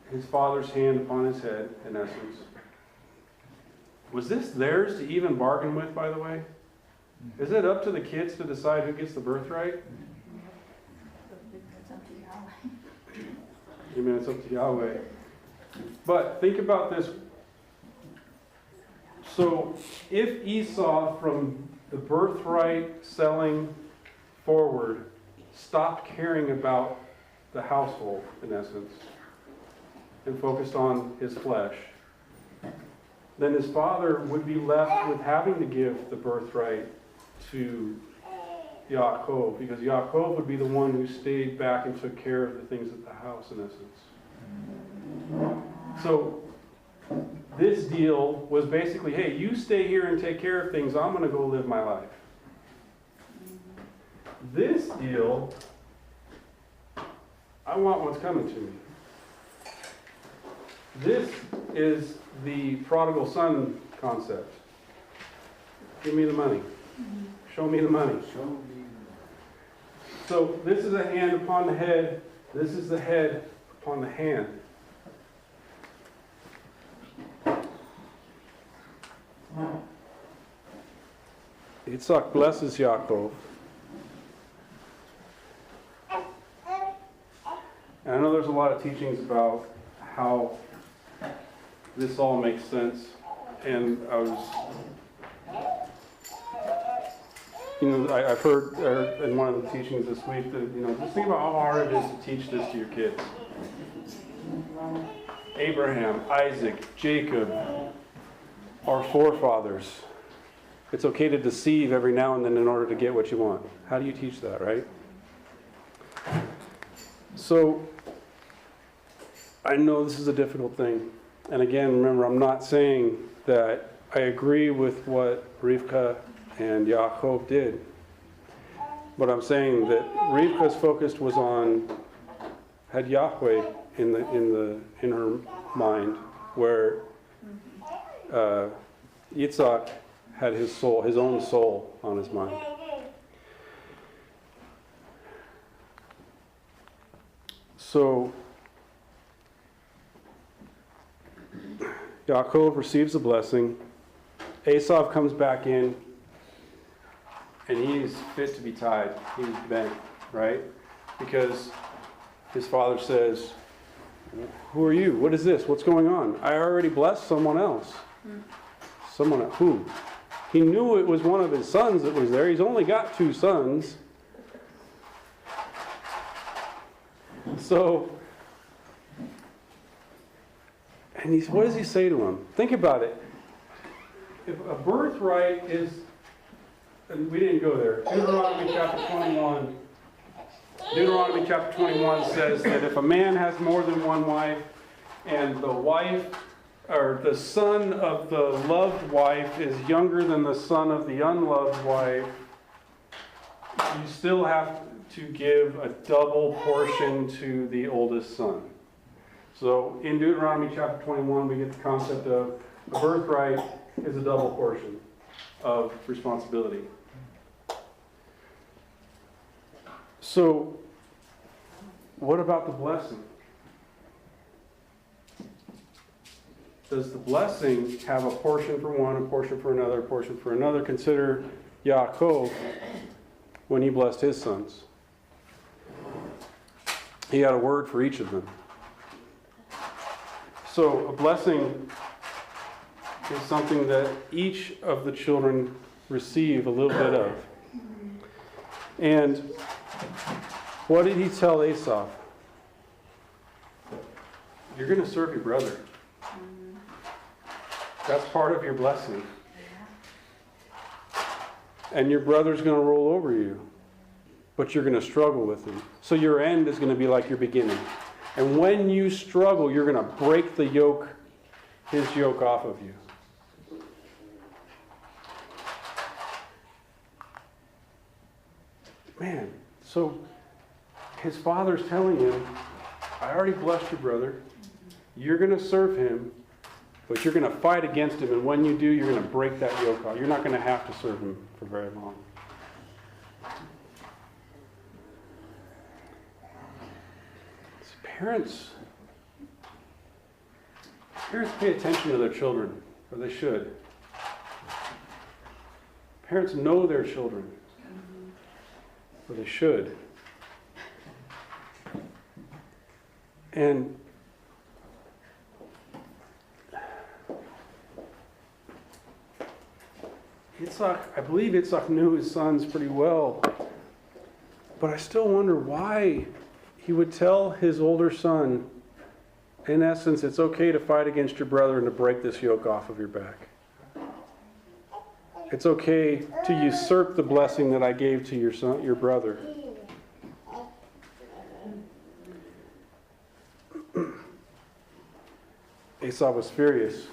his father's hand upon his head, in essence. Was this theirs to even bargain with, by the way? Is it up to the kids to decide who gets the birthright? It's up to Yahweh. Amen, it's up to Yahweh. But think about this. So if Esau, from the birthright selling forward, stopped caring about the household, in essence, and focused on his flesh, then his father would be left with having to give the birthright to Yaakov, because Yaakov would be the one who stayed back and took care of the things at the house, in essence. So this deal was basically, hey, you stay here and take care of things, I'm going to go live my life. This deal, I want what's coming to me. This is the prodigal son concept. Give me the money. Show me the money. So this is a hand upon the head. This is the head upon the hand. Yitzhak blesses Yaakov. And I know there's a lot of teachings about how this all makes sense. And I was, I've heard in one of the teachings this week that, just think about how hard it is to teach this to your kids. Abraham, Isaac, Jacob, our forefathers. It's okay to deceive every now and then in order to get what you want. How do you teach that, right? So, I know this is a difficult thing. And again, remember, I'm not saying that I agree with what Rivka and Yaakov did. But I'm saying that Rivka's focus was had Yahweh in her mind, where Yitzhak had his own soul on his mind. So Yaakov receives the blessing. Esau comes back in, and he's fit to be tied. He's bent, right? Because his father says, "Who are you? What is this? What's going on? I already blessed someone else." Someone who? He knew it was one of his sons that was there. He's only got 2 sons. So, and what does he say to him? Think about it. If a birthright is, and we didn't go there, Deuteronomy chapter 21 says that if a man has more than one wife, and the wife, or the son of the loved wife is younger than the son of the unloved wife, you still have to give a double portion to the oldest son. So in Deuteronomy chapter 21, we get the concept of a birthright is a double portion of responsibility. So, what about the blessing? Does the blessing have a portion for one, a portion for another, a portion for another? Consider Yaakov when he blessed his sons. He had a word for each of them. So a blessing is something that each of the children receive a little bit of. And what did he tell Esau? You're going to serve your brother. That's part of your blessing. And your brother's going to roll over you. But you're going to struggle with him. So your end is going to be like your beginning. And when you struggle, you're going to break the yoke, his yoke off of you. Man, so his father's telling him, I already blessed your brother. You're going to serve him, but you're going to fight against him. And when you do, you're going to break that yoke off. You're not going to have to serve him for very long. Parents pay attention to their children, or they should. Parents know their children, or they should. And I believe Yitzhak knew his sons pretty well, but I still wonder why he would tell his older son, in essence, it's okay to fight against your brother and to break this yoke off of your back. It's okay to usurp the blessing that I gave to your son, your brother. Esau was furious.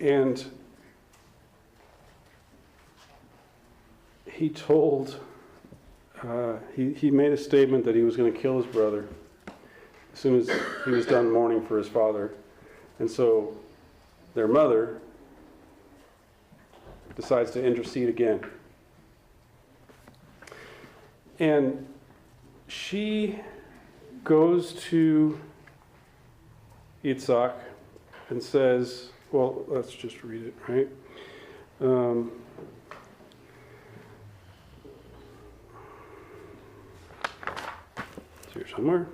And he told, he made a statement that he was going to kill his brother as soon as he was done mourning for his father. And so their mother decides to intercede again. And she goes to Yitzhak and says, well, let's just read it, right? It's here somewhere.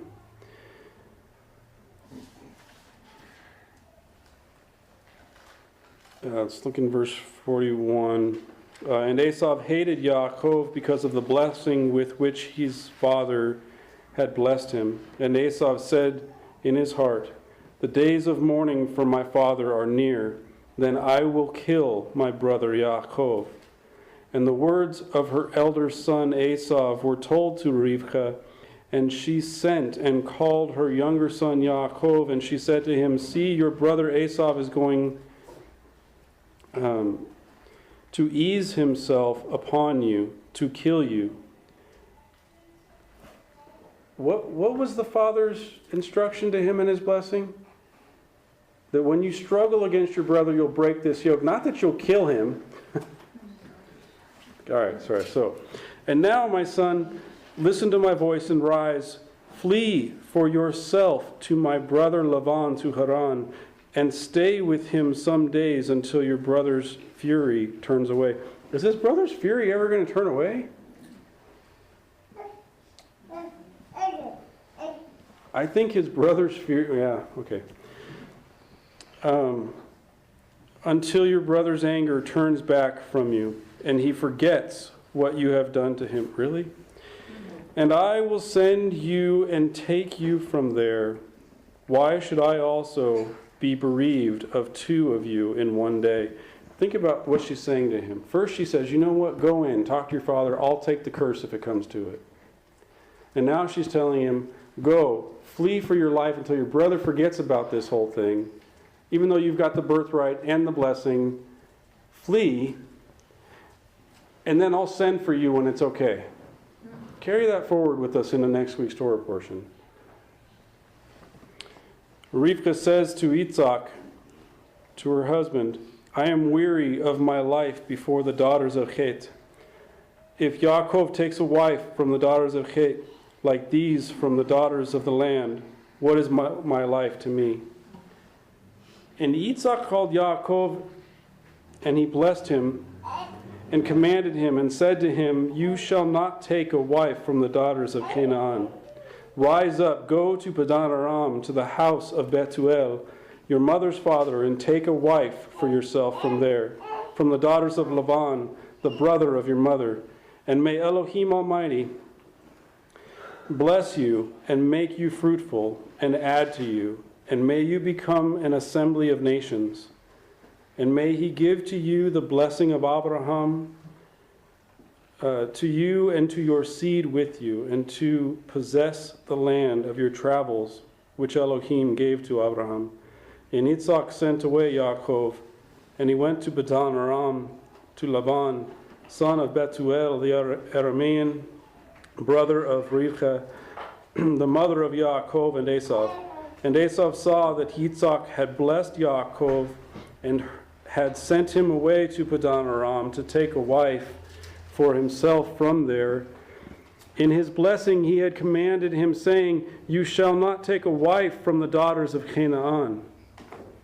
Let's look in verse 41. And Esau hated Yaakov because of the blessing with which his father had blessed him. And Esau said in his heart, the days of mourning for my father are near. Then I will kill my brother Yaakov. And the words of her elder son Esau were told to Rivka, and she sent and called her younger son Yaakov, and she said to him, see, your brother Esau is going to ease himself upon you, to kill you. What was the father's instruction to him in his blessing? That when you struggle against your brother, you'll break this yoke. Not that you'll kill him. All right, sorry. So, and now, my son, listen to my voice and rise. Flee for yourself to my brother Laban to Haran, and stay with him some days until your brother's fury turns away. Is his brother's fury ever going to turn away? I think his brother's fury, yeah, okay. Until your brother's anger turns back from you, and he forgets what you have done to him. Really? And I will send you and take you from there. Why should I also be bereaved of two of you in one day? Think about what she's saying to him. First she says, you know what, go in, talk to your father, I'll take the curse if it comes to it. And now she's telling him, go, flee for your life until your brother forgets about this whole thing. Even though you've got the birthright and the blessing, flee, and then I'll send for you when it's okay. Carry that forward with us in the next week's Torah portion. Rivka says to Yitzhak, to her husband, I am weary of my life before the daughters of Chet. If Yaakov takes a wife from the daughters of Chet, like these from the daughters of the land, what is my life to me? And Yitzhak called Yaakov, and he blessed him, and commanded him, and said to him, you shall not take a wife from the daughters of Canaan. Rise up, go to Padan Aram, to the house of Bethuel, your mother's father, and take a wife for yourself from there, from the daughters of Laban, the brother of your mother. And may Elohim Almighty bless you, and make you fruitful, and add to you, and may you become an assembly of nations. And may he give to you the blessing of Abraham, to you and to your seed with you, and to possess the land of your travels, which Elohim gave to Abraham. And Yitzhak sent away Yaakov, and he went to Padan Aram, to Laban, son of Bethuel the Aramean, brother of Rivka, the mother of Yaakov and Esau. And Esau saw that Yitzhak had blessed Yaakov, and had sent him away to Padan Aram to take a wife for himself from there. In his blessing he had commanded him, saying, you shall not take a wife from the daughters of Canaan.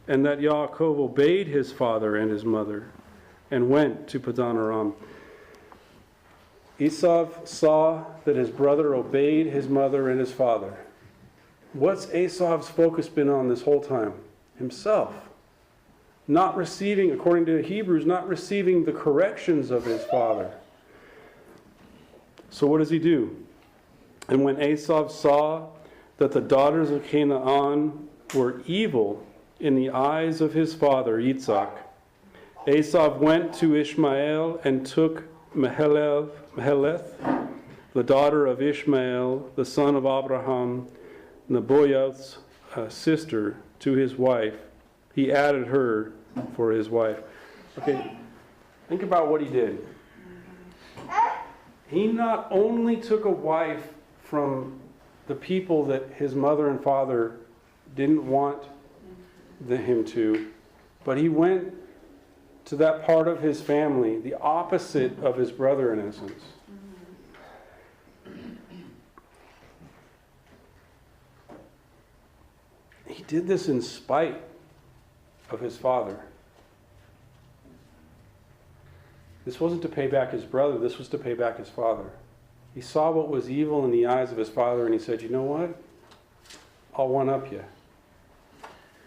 and that Yaakov obeyed his father and his mother, and went to Padan Aram. Esau saw that his brother obeyed his mother and his father. What's Esau's focus been on this whole time? Himself. Not receiving, according to Hebrews, not receiving the corrections of his father. So what does he do? And when Esau saw that the daughters of Canaan were evil in the eyes of his father, Yitzhak, Esau went to Ishmael and took Maheleth, the daughter of Ishmael, the son of Abraham, Nebaioth's sister, to his wife. He added her for his wife. Okay, think about what he did. He not only took a wife from the people that his mother and father didn't want him to, but he went to that part of his family, the opposite of his brother in essence. He did this in spite of his father. This wasn't to pay back his brother, this was to pay back his father. He saw what was evil in the eyes of his father and he said, you know what? I'll one-up you.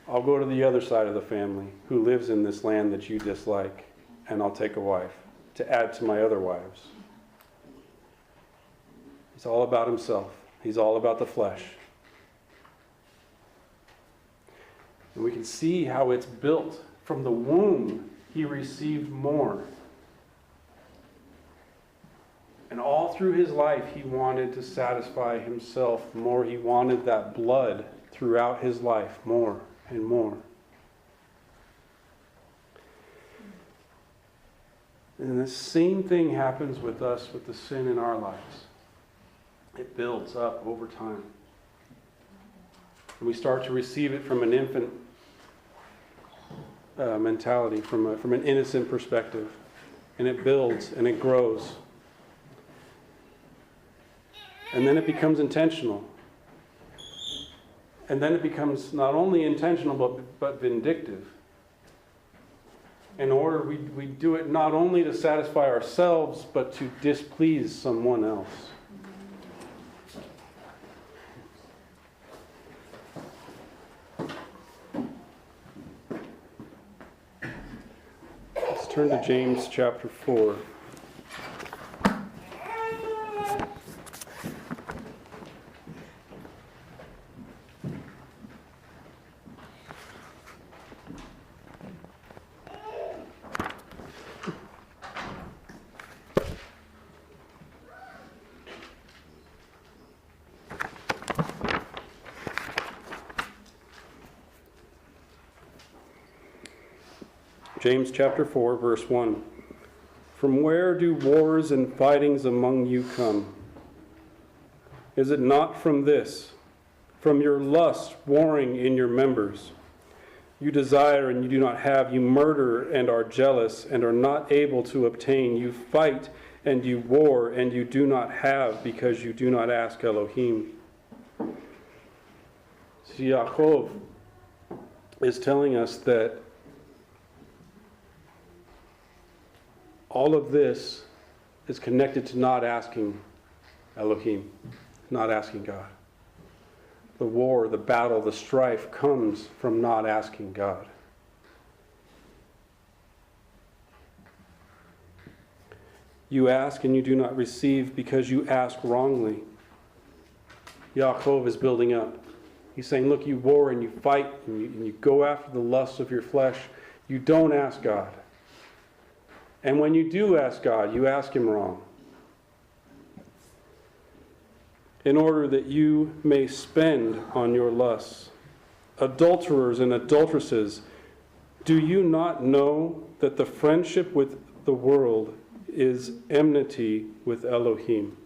I'll go to the other side of the family who lives in this land that you dislike, and I'll take a wife to add to my other wives. He's all about himself. He's all about the flesh. And we can see how it's built. From the womb, he received more. And all through his life, he wanted to satisfy himself more. He wanted that blood throughout his life more and more. And the same thing happens with us with the sin in our lives. It builds up over time. And we start to receive it from an infant mentality, from an innocent perspective. And it builds and it grows. And then it becomes intentional. And then it becomes not only intentional, but vindictive. In order, we do it not only to satisfy ourselves, but to displease someone else. Let's turn to James chapter 4. James chapter 4, verse 1. From where do wars and fightings among you come? Is it not from this, from your lust warring in your members? You desire and you do not have. You murder and are jealous and are not able to obtain. You fight and you war and you do not have because you do not ask Elohim. See, Yaakov is telling us that all of this is connected to not asking Elohim, not asking God. The war, the battle, the strife comes from not asking God. You ask and you do not receive because you ask wrongly. Yaakov is building up. He's saying, look, you war and you fight and you go after the lusts of your flesh. You don't ask God. And when you do ask God, you ask Him wrong. In order that you may spend on your lusts. Adulterers and adulteresses, do you not know that the friendship with the world is enmity with Elohim?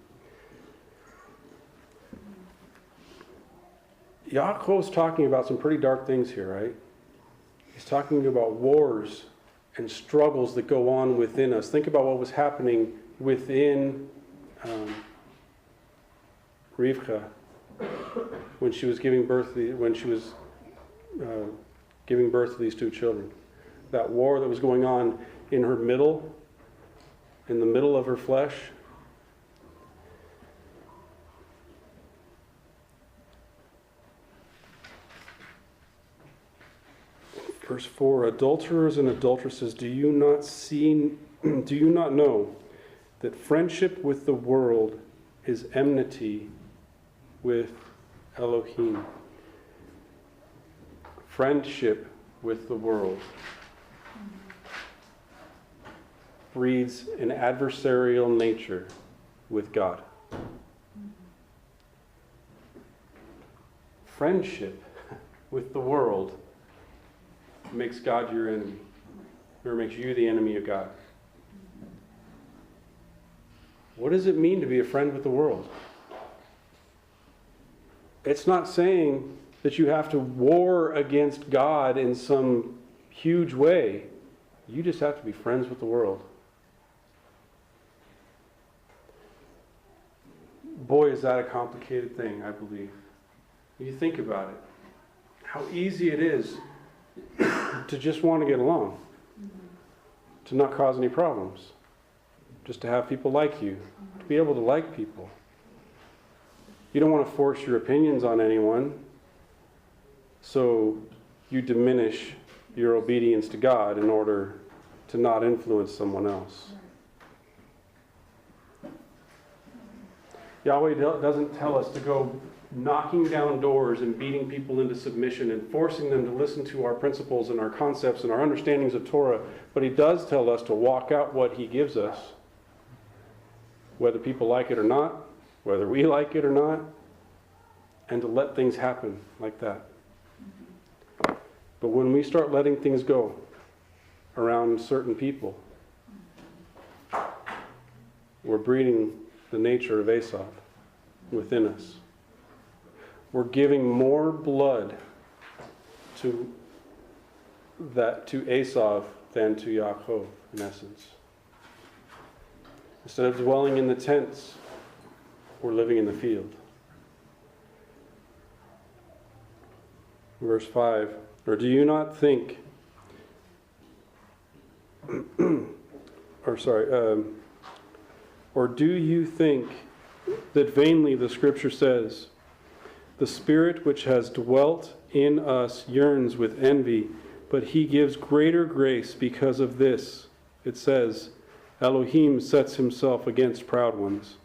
Yaakov's talking about some pretty dark things here, right? He's talking about wars and struggles that go on within us. Think about what was happening within Rivka when she was giving birth, when she was giving birth to these two children. That war that was going on in her middle, in the middle of her flesh. Verse 4, adulterers and adulteresses, do you not know that friendship with the world is enmity with Elohim? Friendship with the world breeds an adversarial nature with God. Friendship with the world makes God your enemy, or makes you the enemy of God. What does it mean to be a friend with the world? It's not saying that you have to war against God in some huge way. You just have to be friends with the world. Boy, is that a complicated thing, I believe. When you think about it, how easy it is to just want to get along, to not cause any problems, just to have people like you, to be able to like people. You don't want to force your opinions on anyone, so you diminish your obedience to God in order to not influence someone else. Yahweh doesn't tell us to go knocking down doors and beating people into submission and forcing them to listen to our principles and our concepts and our understandings of Torah, but He does tell us to walk out what He gives us, whether people like it or not, whether we like it or not, and to let things happen like that. But when we start letting things go around certain people, we're breeding the nature of Esau within us. We're giving more blood to Esau than to Yaakov, in essence. Instead of dwelling in the tents, we're living in the field. Verse 5, or do you not think, or do you think that vainly the Scripture says, the Spirit which has dwelt in us yearns with envy, but He gives greater grace because of this. It says, Elohim sets Himself against proud ones,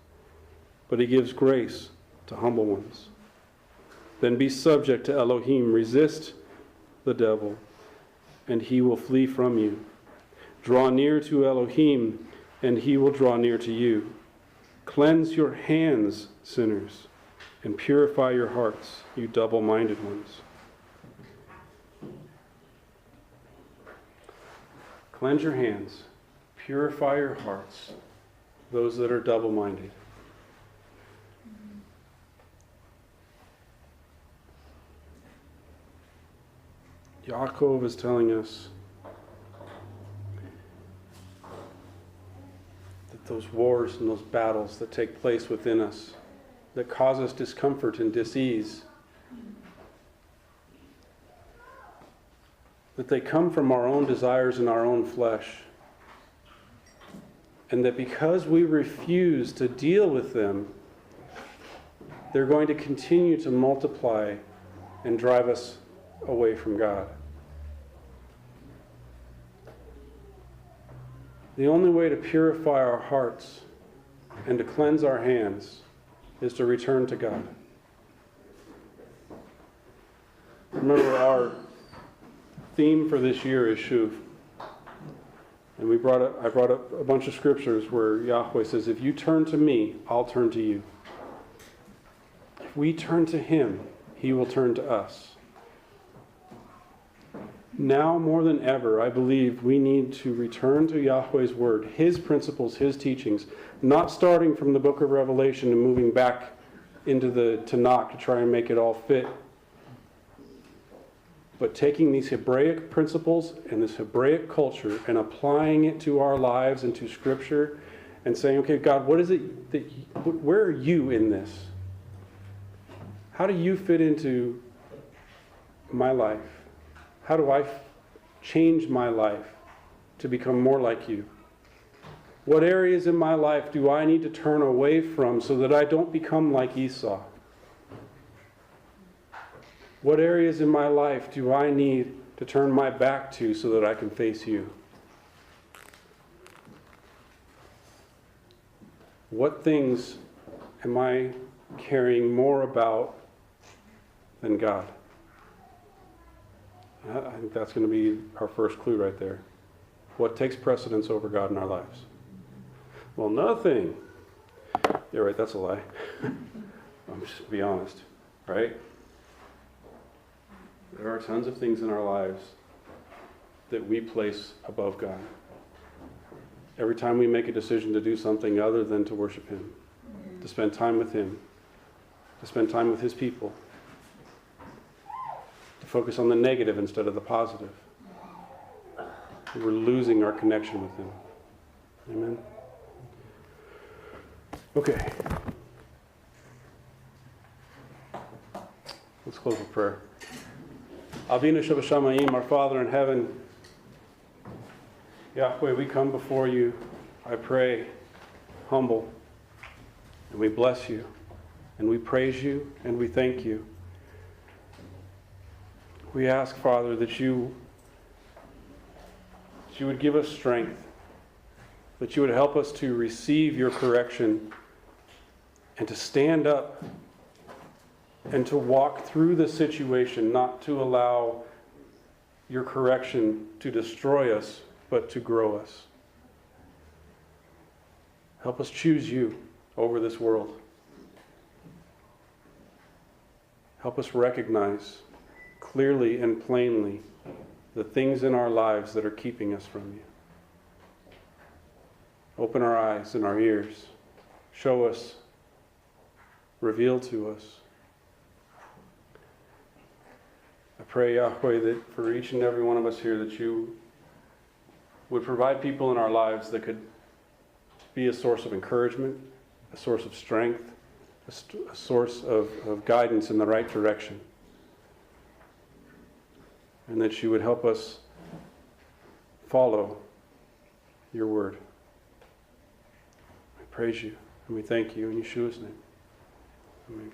but He gives grace to humble ones. Then be subject to Elohim, resist the devil, and he will flee from you. Draw near to Elohim, and He will draw near to you. Cleanse your hands, sinners, and purify your hearts, you double-minded ones. Cleanse your hands, purify your hearts, those that are double-minded. Yaakov is telling us that those wars and those battles that take place within us, that cause us discomfort and dis-ease, that they come from our own desires and our own flesh. And that because we refuse to deal with them, they're going to continue to multiply and drive us away from God. The only way to purify our hearts and to cleanse our hands is to return to God. Remember, our theme for this year is Shuv. And I brought up a bunch of scriptures where Yahweh says, if you turn to me, I'll turn to you. If we turn to Him, He will turn to us. Now more than ever, I believe we need to return to Yahweh's Word, His principles, His teachings, not starting from the book of Revelation and moving back into the Tanakh to try and make it all fit, but taking these Hebraic principles and this Hebraic culture and applying it to our lives and to Scripture and saying, okay, God, what is it where are you in this? How do you fit into my life? How do I change my life to become more like you? What areas in my life do I need to turn away from so that I don't become like Esau? What areas in my life do I need to turn my back to so that I can face you? What things am I caring more about than God? I think that's going to be our first clue right there. What takes precedence over God in our lives? Well, nothing. Yeah, right, that's a lie. I'm just be honest, right? There are tons of things in our lives that we place above God. Every time we make a decision to do something other than to worship Him, to spend time with Him, to spend time with His people, to focus on the negative instead of the positive, we're losing our connection with Him. Amen? Okay. Let's close with prayer. Avinu Shabashamayim, our Father in heaven, Yahweh, we come before you, I pray, humble, and we bless you, and we praise you, and we thank you. We ask, Father, that you would give us strength, that you would help us to receive your correction and to stand up and to walk through the situation, not to allow your correction to destroy us, but to grow us. Help us choose you over this world. Help us recognize clearly and plainly the things in our lives that are keeping us from you. Open our eyes and our ears. Show us. Reveal to us. I pray, Yahweh, that for each and every one of us here, that you would provide people in our lives that could be a source of encouragement, a source of strength, a source of guidance in the right direction. And that you would help us follow your word. We praise you and we thank you in Yeshua's name. Amen.